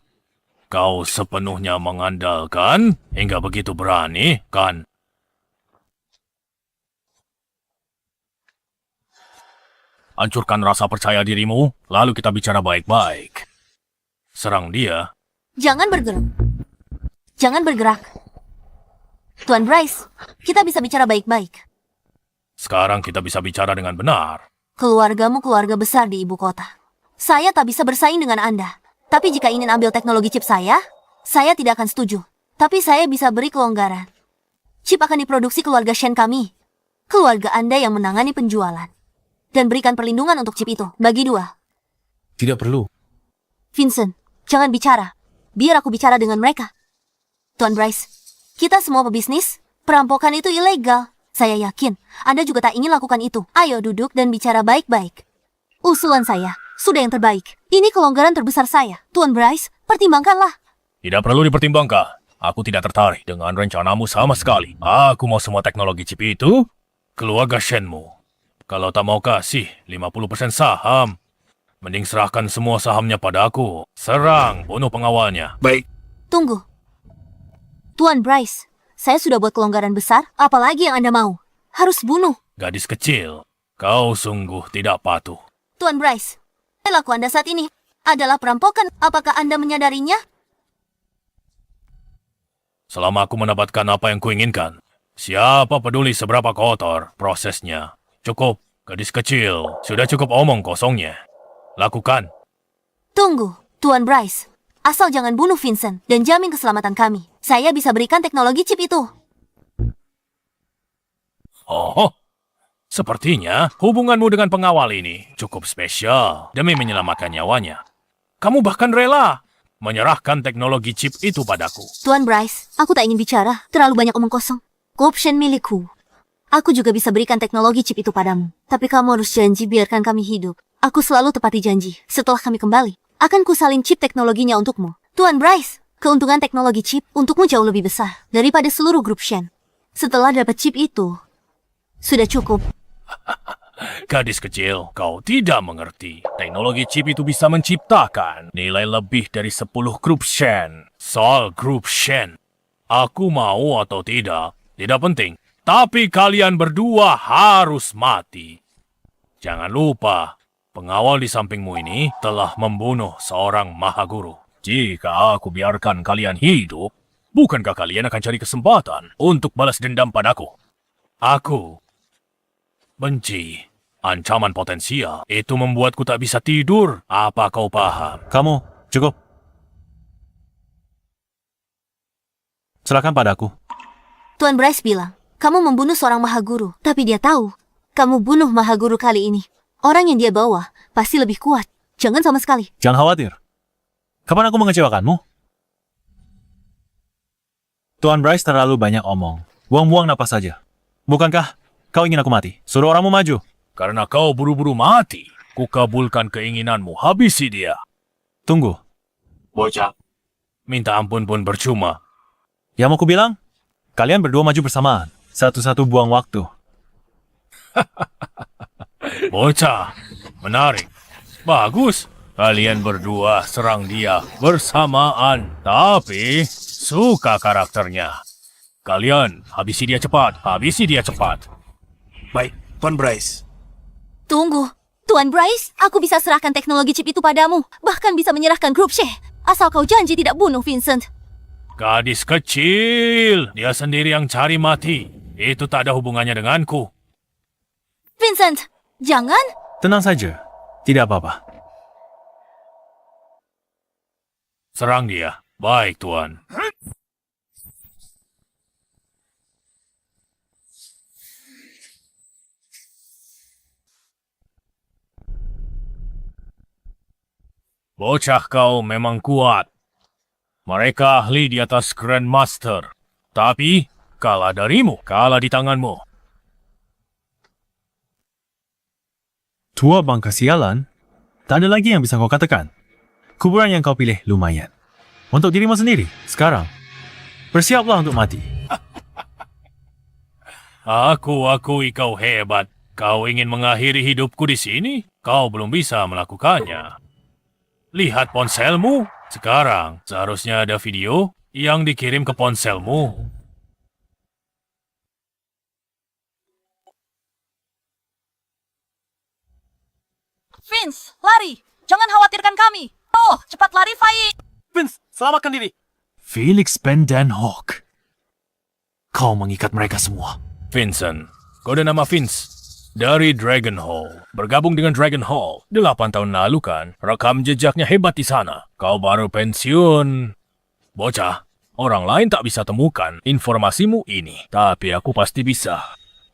kau sepenuhnya mengandalkan hingga begitu berani, kan? Hancurkan rasa percaya dirimu, lalu kita bicara baik-baik. Serang dia. Jangan bergerak. Jangan bergerak. Tuan Bryce, kita bisa bicara baik-baik. Sekarang kita bisa bicara dengan benar. Keluargamu keluarga besar di ibu kota. Saya tak bisa bersaing dengan Anda. Tapi jika ingin ambil teknologi chip saya tidak akan setuju. Tapi saya bisa beri kelonggaran. Chip akan diproduksi keluarga Shen kami. Keluarga Anda yang menangani penjualan. Dan berikan perlindungan untuk chip itu. Bagi 2. Tidak perlu. Vincent, jangan bicara. Biar aku bicara dengan mereka. Tuan Bryce, kita semua pebisnis. Perampokan itu ilegal. Saya yakin Anda juga tak ingin lakukan itu. Ayo duduk dan bicara baik-baik. Usulan saya sudah yang terbaik. Ini kelonggaran terbesar saya. Tuan Bryce, pertimbangkanlah. Tidak perlu dipertimbangkan. Aku tidak tertarik dengan rencanamu sama sekali. Aku mau semua teknologi chip itu keluarga Shenmu. Kalau tak mau kasih 50% saham, mending serahkan semua sahamnya padaku. Serang, bunuh pengawalnya. Baik, Tunggu. Tuan Bryce, saya sudah buat kelonggaran besar. Apalagi yang Anda mau? Harus bunuh. Gadis kecil, kau sungguh tidak patuh. Tuan Bryce, perilaku Anda saat ini adalah perampokan. Apakah Anda menyadarinya? Selama aku mendapatkan apa yang kuinginkan, siapa peduli seberapa kotor prosesnya? Cukup, gadis kecil. Sudah cukup omong kosongnya. Lakukan. Tunggu, Tuan Bryce. Asal jangan bunuh Vincent dan jamin keselamatan kami. Saya bisa berikan teknologi chip itu. Oh, sepertinya hubunganmu dengan pengawal ini cukup spesial demi menyelamatkan nyawanya. Kamu bahkan rela menyerahkan teknologi chip itu padaku. Tuan Bryce, aku tak ingin bicara. Terlalu banyak omong kosong. Option milikku. Aku juga bisa berikan teknologi chip itu padamu. Tapi kamu harus janji biarkan kami hidup. Aku selalu tepati janji. Setelah kami kembali, akan kusalin chip teknologinya untukmu. Tuan Bryce, keuntungan teknologi chip untukmu jauh lebih besar daripada seluruh grup Shen. Setelah dapat chip itu, sudah cukup. Gadis kecil, kau tidak mengerti. Teknologi chip itu bisa menciptakan nilai lebih dari 10 grup Shen. Soal grup Shen, aku mau atau tidak penting. Tapi kalian berdua harus mati. Jangan lupa, pengawal di sampingmu ini telah membunuh seorang Mahaguru. Jika aku biarkan kalian hidup, bukankah kalian akan cari kesempatan untuk balas dendam padaku? Aku benci ancaman potensial. Itu membuatku tak bisa tidur. Apa kau paham? Kamu, cukup. Serahkan padaku. Tuan Bryce bilang, kamu membunuh seorang Mahaguru. Tapi dia tahu, kamu bunuh Mahaguru kali ini. Orang yang dia bawa pasti lebih kuat. Jangan sama sekali. Jangan khawatir. Kapan aku mengecewakanmu? Tuan Bryce terlalu banyak omong. Buang-buang napas saja. Bukankah kau ingin aku mati? Suruh orangmu maju. Karena kau buru-buru mati, kukabulkan keinginanmu. Habisi dia. Tunggu. Bocah. Minta ampun pun percuma. Yang mau kubilang? Kalian berdua maju bersamaan. Satu-satu buang waktu. Bocah, menarik. Bagus. Kalian berdua serang dia bersamaan. Tapi, suka karakternya. Kalian, habisi dia cepat. Habisi dia cepat. Baik, Tuan Bryce. Tunggu. Tuan Bryce, aku bisa serahkan teknologi chip itu padamu. Bahkan bisa menyerahkan grup She. Asal kau janji tidak bunuh Vincent. Gadis kecil, dia sendiri yang cari mati. Itu tak ada hubungannya denganku. Vincent, jangan. Tenang saja. Tidak apa-apa. Serang dia. Baik, Tuan. Bocah kau memang kuat. Mereka ahli di atas Grandmaster. Tapi, kalah darimu, kalah di tanganmu. Tua bangka sialan, tak ada lagi yang bisa kau katakan. Kuburan yang kau pilih lumayan. Untuk dirimu sendiri, sekarang. Bersiaplah untuk mati. Aku akui kau hebat. Kau ingin mengakhiri hidupku di sini? Kau belum bisa melakukannya. Lihat ponselmu. Sekarang, seharusnya ada video yang dikirim ke ponselmu. Vince, lari! Jangan khawatirkan kami! Oh, cepat lari, Fai! Vince, selamatkan diri. Felix Ben Dan Hawk. Kau mengikat mereka semua. Vincent, kode nama Vince. Dari Dragon Hall. Bergabung dengan Dragon Hall 8 tahun lalu kan? Rekam jejaknya hebat di sana. Kau baru pensiun. Bocah, orang lain tak bisa temukan informasimu ini. Tapi aku pasti bisa.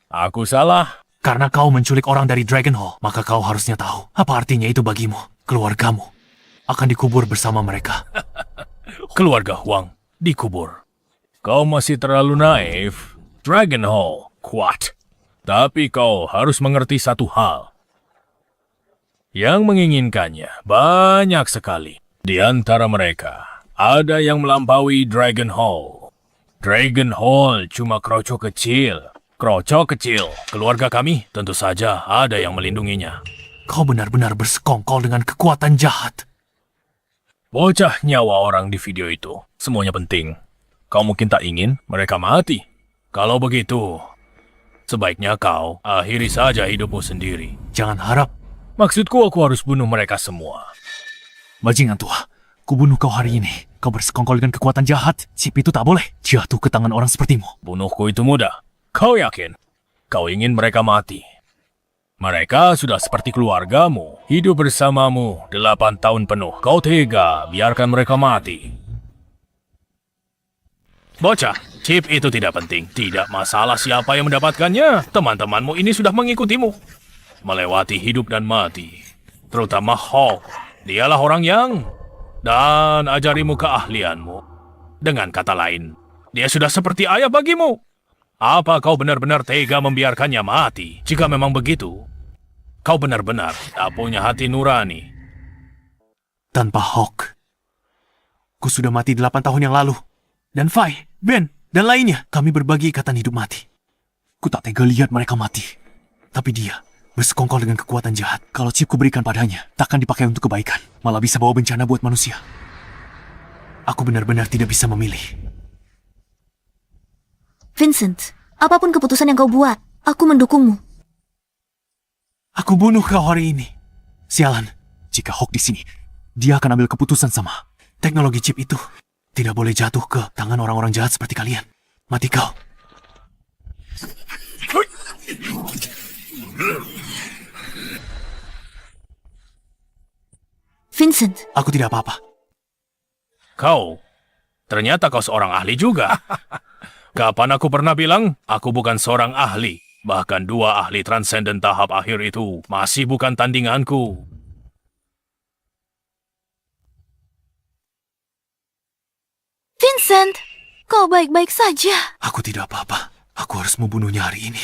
Aku salah. Karena kau menculik orang dari Dragon Hall, maka kau harusnya tahu apa artinya itu bagimu. Keluargamu akan dikubur bersama mereka. Keluarga Huang dikubur. Kau masih terlalu naif. Dragon Hall kuat. Tapi kau harus mengerti satu hal. Yang menginginkannya banyak sekali. Di antara mereka, ada yang melampaui Dragon Hall. Dragon Hall cuma kroco kecil. Kroco kecil. Keluarga kami tentu saja ada yang melindunginya. Kau benar-benar bersekongkol dengan kekuatan jahat. Bocah nyawa orang di video itu. Semuanya penting. Kau mungkin tak ingin mereka mati. Kalau begitu, sebaiknya kau akhiri saja hidupmu sendiri. Jangan harap. Maksudku aku harus bunuh mereka semua. Bajingan tua, kubunuh kau hari ini. Kau bersekongkol dengan kekuatan jahat. Chip itu tak boleh jatuh ke tangan orang sepertimu. Bunuhku itu mudah. Kau yakin? Kau ingin mereka mati? Mereka sudah seperti keluargamu. Hidup bersamamu 8 tahun penuh. Kau tega biarkan mereka mati. Bocah, chip itu tidak penting. Tidak masalah siapa yang mendapatkannya. Teman-temanmu ini sudah mengikutimu. Melewati hidup dan mati. Terutama Hawk. Dialah orang yang... Dan ajarimu keahlianmu. Dengan kata lain, dia sudah seperti ayah bagimu. Apa kau benar-benar tega membiarkannya mati? Jika memang begitu, kau benar-benar tak punya hati nurani. Tanpa Hawk, ku sudah mati 8 tahun yang lalu. Dan Fai, Ben, dan lainnya, kami berbagi ikatan hidup mati. Ku tak tega lihat mereka mati. Tapi dia bersekongkol dengan kekuatan jahat. Kalau chip kuberikan padanya, takkan dipakai untuk kebaikan. Malah bisa bawa bencana buat manusia. Aku benar-benar tidak bisa memilih. Vincent, apapun keputusan yang kau buat, aku mendukungmu. Aku bunuh kau hari ini. Sialan, jika Hawk di sini, dia akan ambil keputusan sama. Teknologi chip itu tidak boleh jatuh ke tangan orang-orang jahat seperti kalian. Mati kau. Vincent, Aku tidak apa-apa. Ternyata kau seorang ahli juga. Kapan aku pernah bilang, aku bukan seorang ahli. Bahkan 2 ahli transenden tahap akhir itu masih bukan tandinganku. Vincent, kau baik-baik saja. Aku tidak apa-apa. Aku harus membunuhnya hari ini.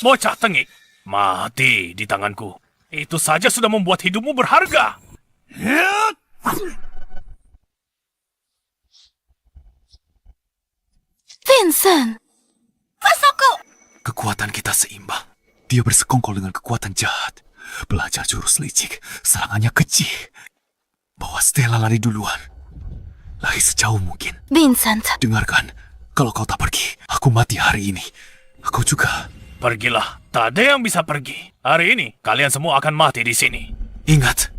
Bocah tengik, mati di tanganku. Itu saja sudah membuat hidupmu berharga. Vincent, masukku. Kekuatan kita seimbang. Dia bersekongkol dengan kekuatan jahat. Belajar jurus licik, serangannya kecil. Bawa Stella lari duluan. Lari sejauh mungkin. Vincent, Dengarkan, kalau kau tak pergi, aku mati hari ini. Aku juga. Pergilah, tak ada yang bisa pergi. Hari ini, kalian semua akan mati di sini. Ingat,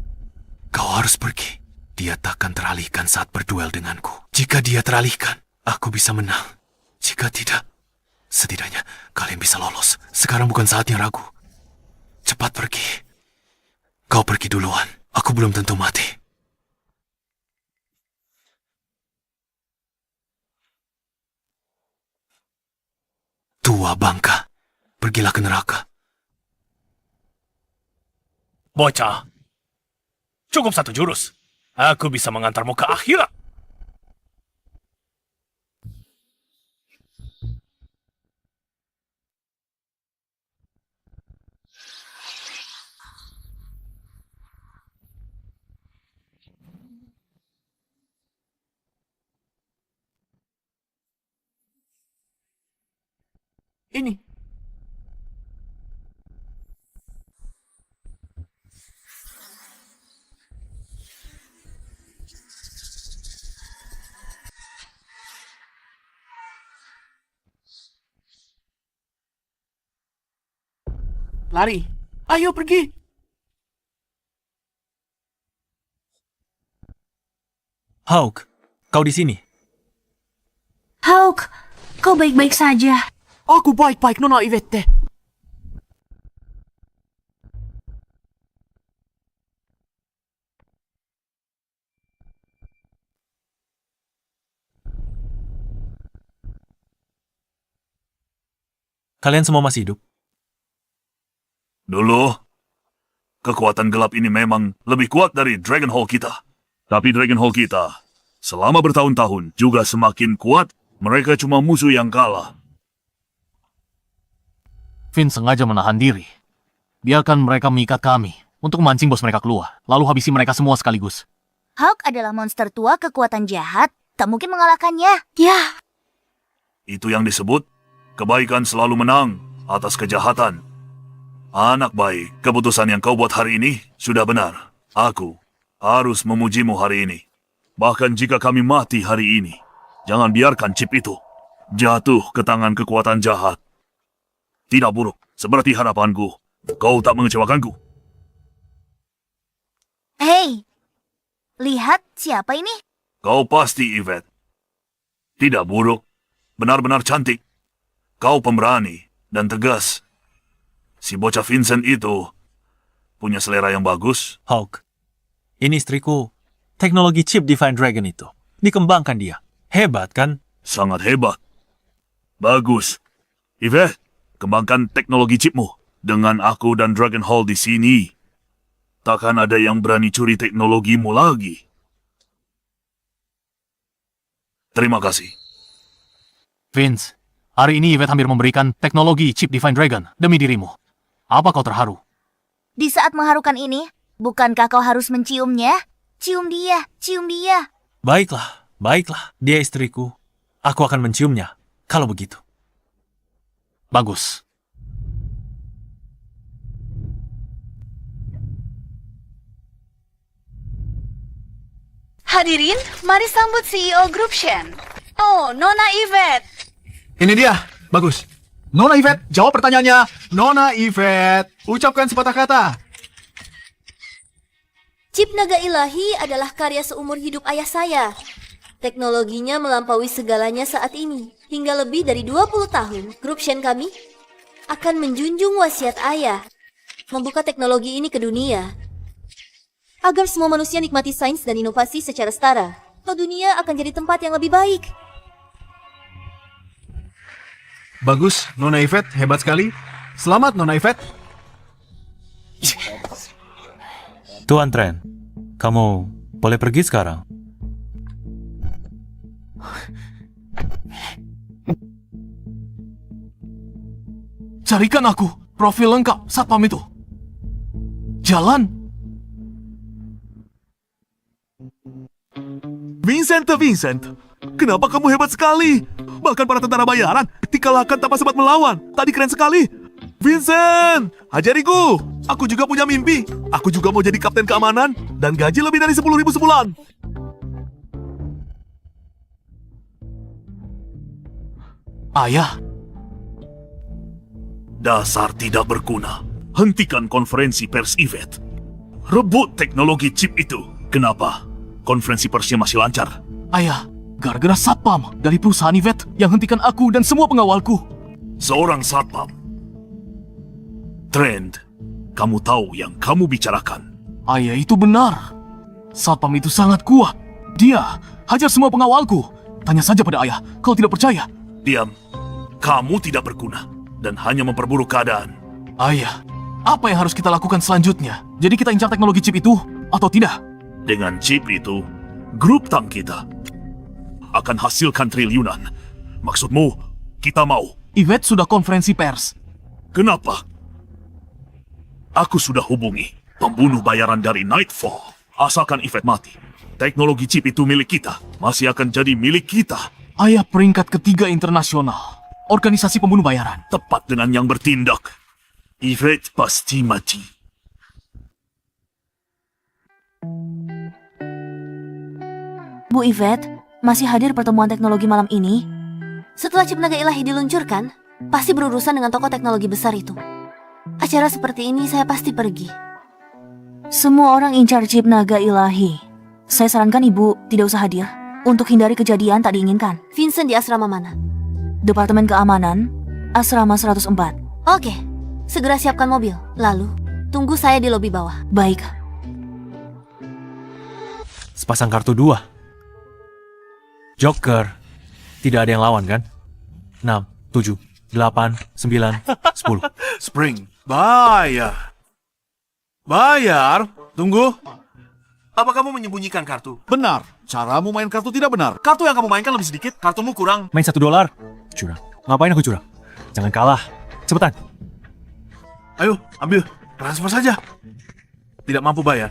kau harus pergi. Dia takkan teralihkan saat berduel denganku. Jika dia teralihkan, aku bisa menang. Jika tidak, setidaknya kalian bisa lolos. Sekarang bukan saatnya ragu. Cepat pergi. Kau pergi duluan. Aku belum tentu mati. Tua bangka, pergilah ke neraka. Bocah, cukup 1 jurus. Aku bisa mengantarmu ke akhirat. Ini. Lari. Ayo pergi. Hawk, kau di sini. Hawk, kau baik-baik saja. Aku baik-baik, Nona Ivette. Kalian semua masih hidup? Dulu, kekuatan gelap ini memang lebih kuat dari Dragon Hall kita. Tapi Dragon Hall kita, selama bertahun-tahun juga semakin kuat. Mereka cuma musuh yang kalah. Finn sengaja menahan diri. Biarkan mereka mengikat kami untuk memancing bos mereka keluar, lalu habisi mereka semua sekaligus. Hawk adalah monster tua kekuatan jahat. Tak mungkin mengalahkannya. Ya, Itu yang disebut kebaikan selalu menang atas kejahatan. Anak baik, keputusan yang kau buat hari ini sudah benar. Aku harus memujimu hari ini. Bahkan jika kami mati hari ini, jangan biarkan chip itu jatuh ke tangan kekuatan jahat. Tidak buruk, seperti harapanku. Kau tak mengecewakanku. Hei, lihat siapa ini? Kau pasti Yvette. Tidak buruk, benar-benar cantik. Kau pemberani dan tegas. Si bocah Vincent itu punya selera yang bagus. Hawk, ini istriku. Teknologi chip Divine Dragon itu. Dikembangkan dia. Hebat kan? Sangat hebat. Bagus. Yvette, kembangkan teknologi chipmu. Dengan aku dan Dragon Hall di sini, takkan ada yang berani curi teknologimu lagi. Terima kasih. Vince, hari ini Yvette hampir memberikan teknologi chip Divine Dragon demi dirimu. Apa kau terharu? Di saat mengharukan ini, bukankah kau harus menciumnya? Cium dia, cium dia. Baiklah, baiklah. Dia istriku. Aku akan menciumnya. Kalau begitu. Bagus. Hadirin, mari sambut CEO Grup Shen. Oh, Nona Yvette. Ini dia. Bagus. Nona Yvette, jawab pertanyaannya. Nona Yvette, ucapkan sepatah kata. Chip naga ilahi adalah karya seumur hidup ayah saya. Teknologinya melampaui segalanya saat ini. Hingga lebih dari 20 tahun, grup Shen kami akan menjunjung wasiat ayah. Membuka teknologi ini ke dunia. Agar semua manusia nikmati sains dan inovasi secara setara. Atau dunia akan jadi tempat yang lebih baik. Bagus, Nona Yvette, hebat sekali. Selamat, Nona Yvette. Tuan Tren, kamu boleh pergi sekarang. Carikan aku profil lengkap satpam itu. Jalan. Vincent, kenapa kamu hebat sekali? Bahkan para tentara bayaran dikalahkan tanpa sempat melawan. Tadi keren sekali. Vincent, ajariku. Aku juga punya mimpi. Aku juga mau jadi kapten keamanan dan gaji lebih dari 10.000 sebulan. Ayah, Dasar tidak berguna. Hentikan konferensi pers Yvette. Rebut teknologi chip itu. Kenapa? Konferensi persnya masih lancar. ayah, gara-gara satpam dari perusahaan Yvette yang hentikan aku dan semua pengawalku. Seorang satpam. Trend, kamu tahu yang kamu bicarakan. Ayah, itu benar. Satpam itu sangat kuat. Dia hajar semua pengawalku. Tanya saja pada ayah, kalau tidak percaya. Diam. Kamu tidak berguna dan hanya memperburuk keadaan. Ayah, apa yang harus kita lakukan selanjutnya? Jadi kita incar teknologi chip itu atau tidak? Dengan chip itu, grup tank kita akan hasilkan triliunan. Maksudmu, kita mau? Yvette sudah konferensi pers. Kenapa? Aku sudah hubungi pembunuh bayaran dari Nightfall. Asalkan Yvette mati, teknologi chip itu milik kita. Masih akan jadi milik kita. Ayah peringkat ketiga internasional. organisasi pembunuh bayaran. Tepat dengan yang bertindak. Yvette pasti mati. Bu Yvette, masih hadir pertemuan teknologi malam ini? Setelah chip naga ilahi diluncurkan, pasti berurusan dengan tokoh teknologi besar itu. Acara seperti ini saya pasti pergi. Semua orang incar chip naga ilahi. Saya sarankan ibu tidak usah hadir untuk hindari kejadian tak diinginkan. Vincent di asrama mana? Departemen Keamanan, Asrama 104. Oke, segera siapkan mobil. Lalu, tunggu saya di lobi bawah. Baik. Sepasang kartu 2. Joker. Tidak ada yang lawan kan? 6, 7, 8, 9, 10. Spring, bayar. Bayar? Tunggu. Apa kamu menyembunyikan kartu? Benar. Caramu main kartu tidak benar. Kartu yang kamu mainkan lebih sedikit. Kartumu kurang. Main $1. Curang. Ngapain aku curang? Jangan kalah. Cepetan. Ayo, ambil. Transfer saja. Tidak mampu bayar.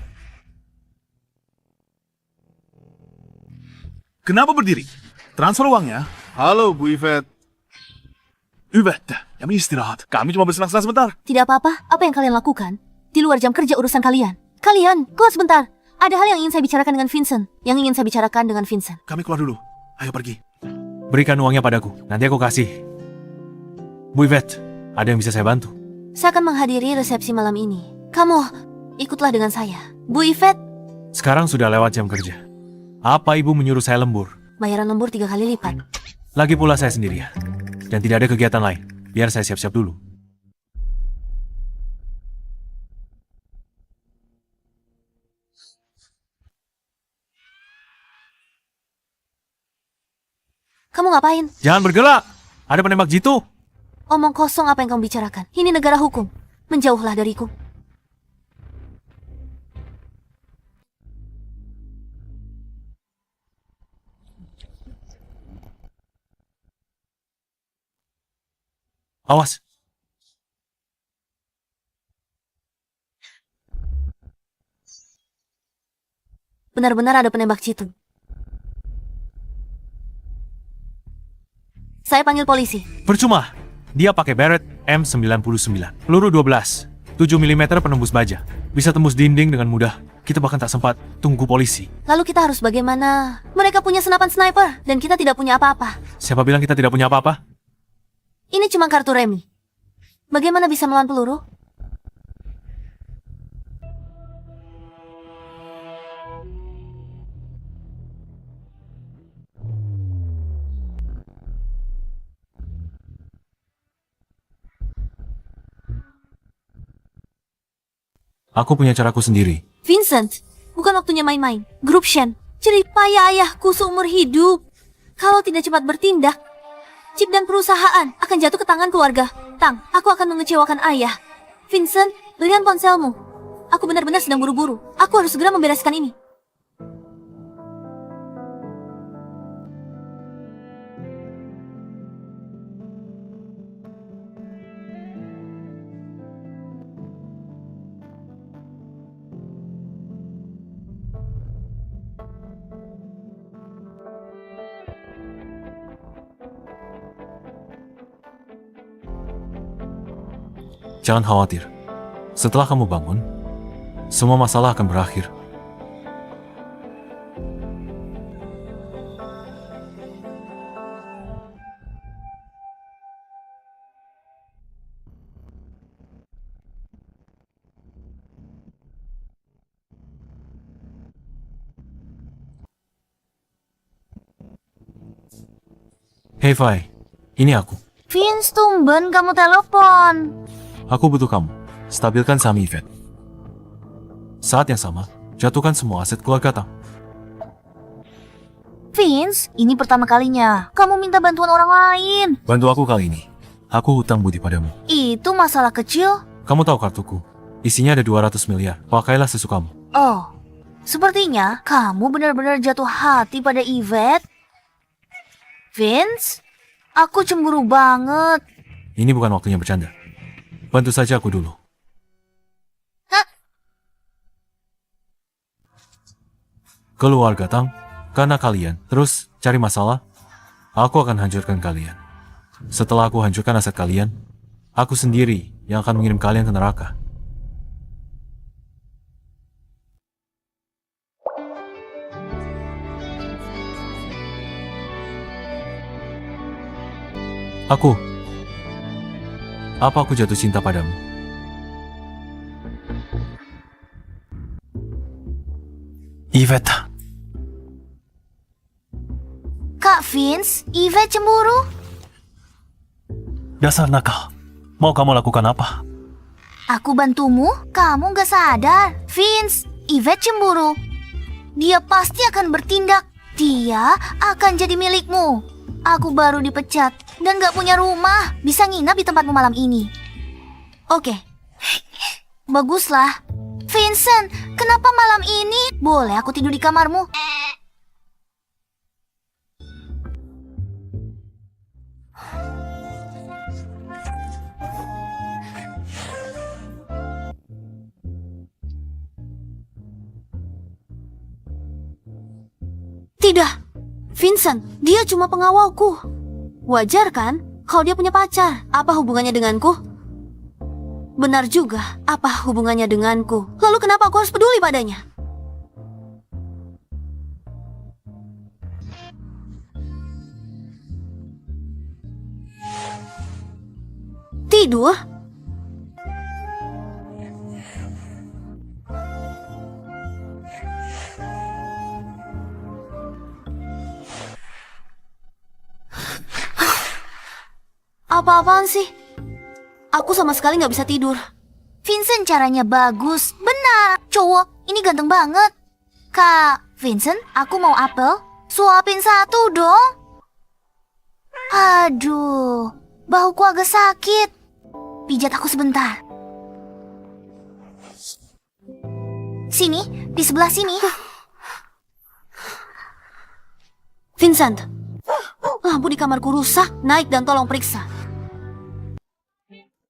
Kenapa berdiri? Transfer uangnya. Halo, Bu Yvette. Yvette, kami istirahat. Kami cuma bersenang-senang sebentar. Tidak apa-apa, apa yang kalian lakukan? Di luar jam kerja urusan kalian. Kalian, keluar sebentar. Ada hal yang ingin saya bicarakan dengan Vincent. Yang ingin saya bicarakan dengan Vincent. Kami keluar dulu. Ayo pergi. Berikan uangnya padaku. Nanti aku kasih. Bu Yvette, ada yang bisa saya bantu? Saya akan menghadiri resepsi malam ini. Kamu, ikutlah dengan saya. Bu Yvette, Sekarang sudah lewat jam kerja. Apa ibu menyuruh saya lembur? bayaran lembur 3 kali lipat. Lagi pula saya sendirian. Dan tidak ada kegiatan lain. Biar saya siap-siap dulu. Kamu ngapain? Jangan bergerak! Ada penembak jitu! Omong kosong apa yang kamu bicarakan. Ini negara hukum. Menjauhlah dariku. Awas! Benar-benar ada penembak jitu. Saya panggil polisi. Percuma! Dia pakai Barrett M99. Peluru 12. 7 mm penembus baja. Bisa tembus dinding dengan mudah. Kita bahkan tak sempat tunggu polisi. Lalu kita harus bagaimana? Mereka punya senapan sniper, dan kita tidak punya apa-apa. Siapa bilang kita tidak punya apa-apa? Ini cuma kartu remi. Bagaimana bisa melawan peluru? Aku punya caraku sendiri. Vincent, bukan waktunya main-main. Grup Shen, jerih payah ayahku seumur hidup. Kalau tidak cepat bertindak, chip dan perusahaan akan jatuh ke tangan keluarga. Tang, aku akan mengecewakan ayah. Vincent, berikan ponselmu. Aku benar-benar sedang buru-buru. Aku harus segera membereskan ini. Jangan khawatir. Setelah kamu bangun, semua masalah akan berakhir. Hey Vi, ini aku. Vince, tumben kamu telepon. Aku butuh kamu. Stabilkan saham Yvette. Saat yang sama, jatuhkan semua aset keluarga Tang. Vince, ini pertama kalinya kamu minta bantuan orang lain. Bantu aku kali ini. Aku hutang budi padamu. Itu masalah kecil. Kamu tahu kartuku. Isinya ada 200 miliar. Pakailah sesukamu. Oh, sepertinya kamu benar-benar jatuh hati pada Yvette. Vince, aku cemburu banget. Ini bukan waktunya bercanda. Bantu saja aku dulu. Hah? Keluarga Tang, karena kalian terus cari masalah, aku akan hancurkan kalian. Setelah aku hancurkan aset kalian, aku sendiri yang akan mengirim kalian ke neraka. Apa aku jatuh cinta padamu? Yvette, Kak Vince, Yvette cemburu? dasar nakal. Mau kamu lakukan apa? Aku bantumu, kamu gak sadar. Vince, Yvette cemburu. Dia pasti akan bertindak. Dia akan jadi milikmu. Aku baru dipecat dan gak punya rumah. Bisa nginap di tempatmu malam ini. Oke. Baguslah. Vincent, kenapa malam ini? Boleh aku tidur di kamarmu? Tidak, Vincent, dia cuma pengawalku. Wajar kan kalau dia punya pacar? Apa hubungannya denganku? Benar juga, apa hubungannya denganku? Lalu kenapa aku harus peduli padanya? Tidur? Apa-apaan sih? Aku sama sekali nggak bisa tidur. Vincent caranya bagus. Benar, cowok ini ganteng banget. Kak Vincent, aku mau apel. Suapin satu dong. Aduh, bahuku agak sakit. Pijat aku sebentar. Sini, di sebelah sini. Vincent, lampu di kamarku rusak. Naik dan tolong periksa.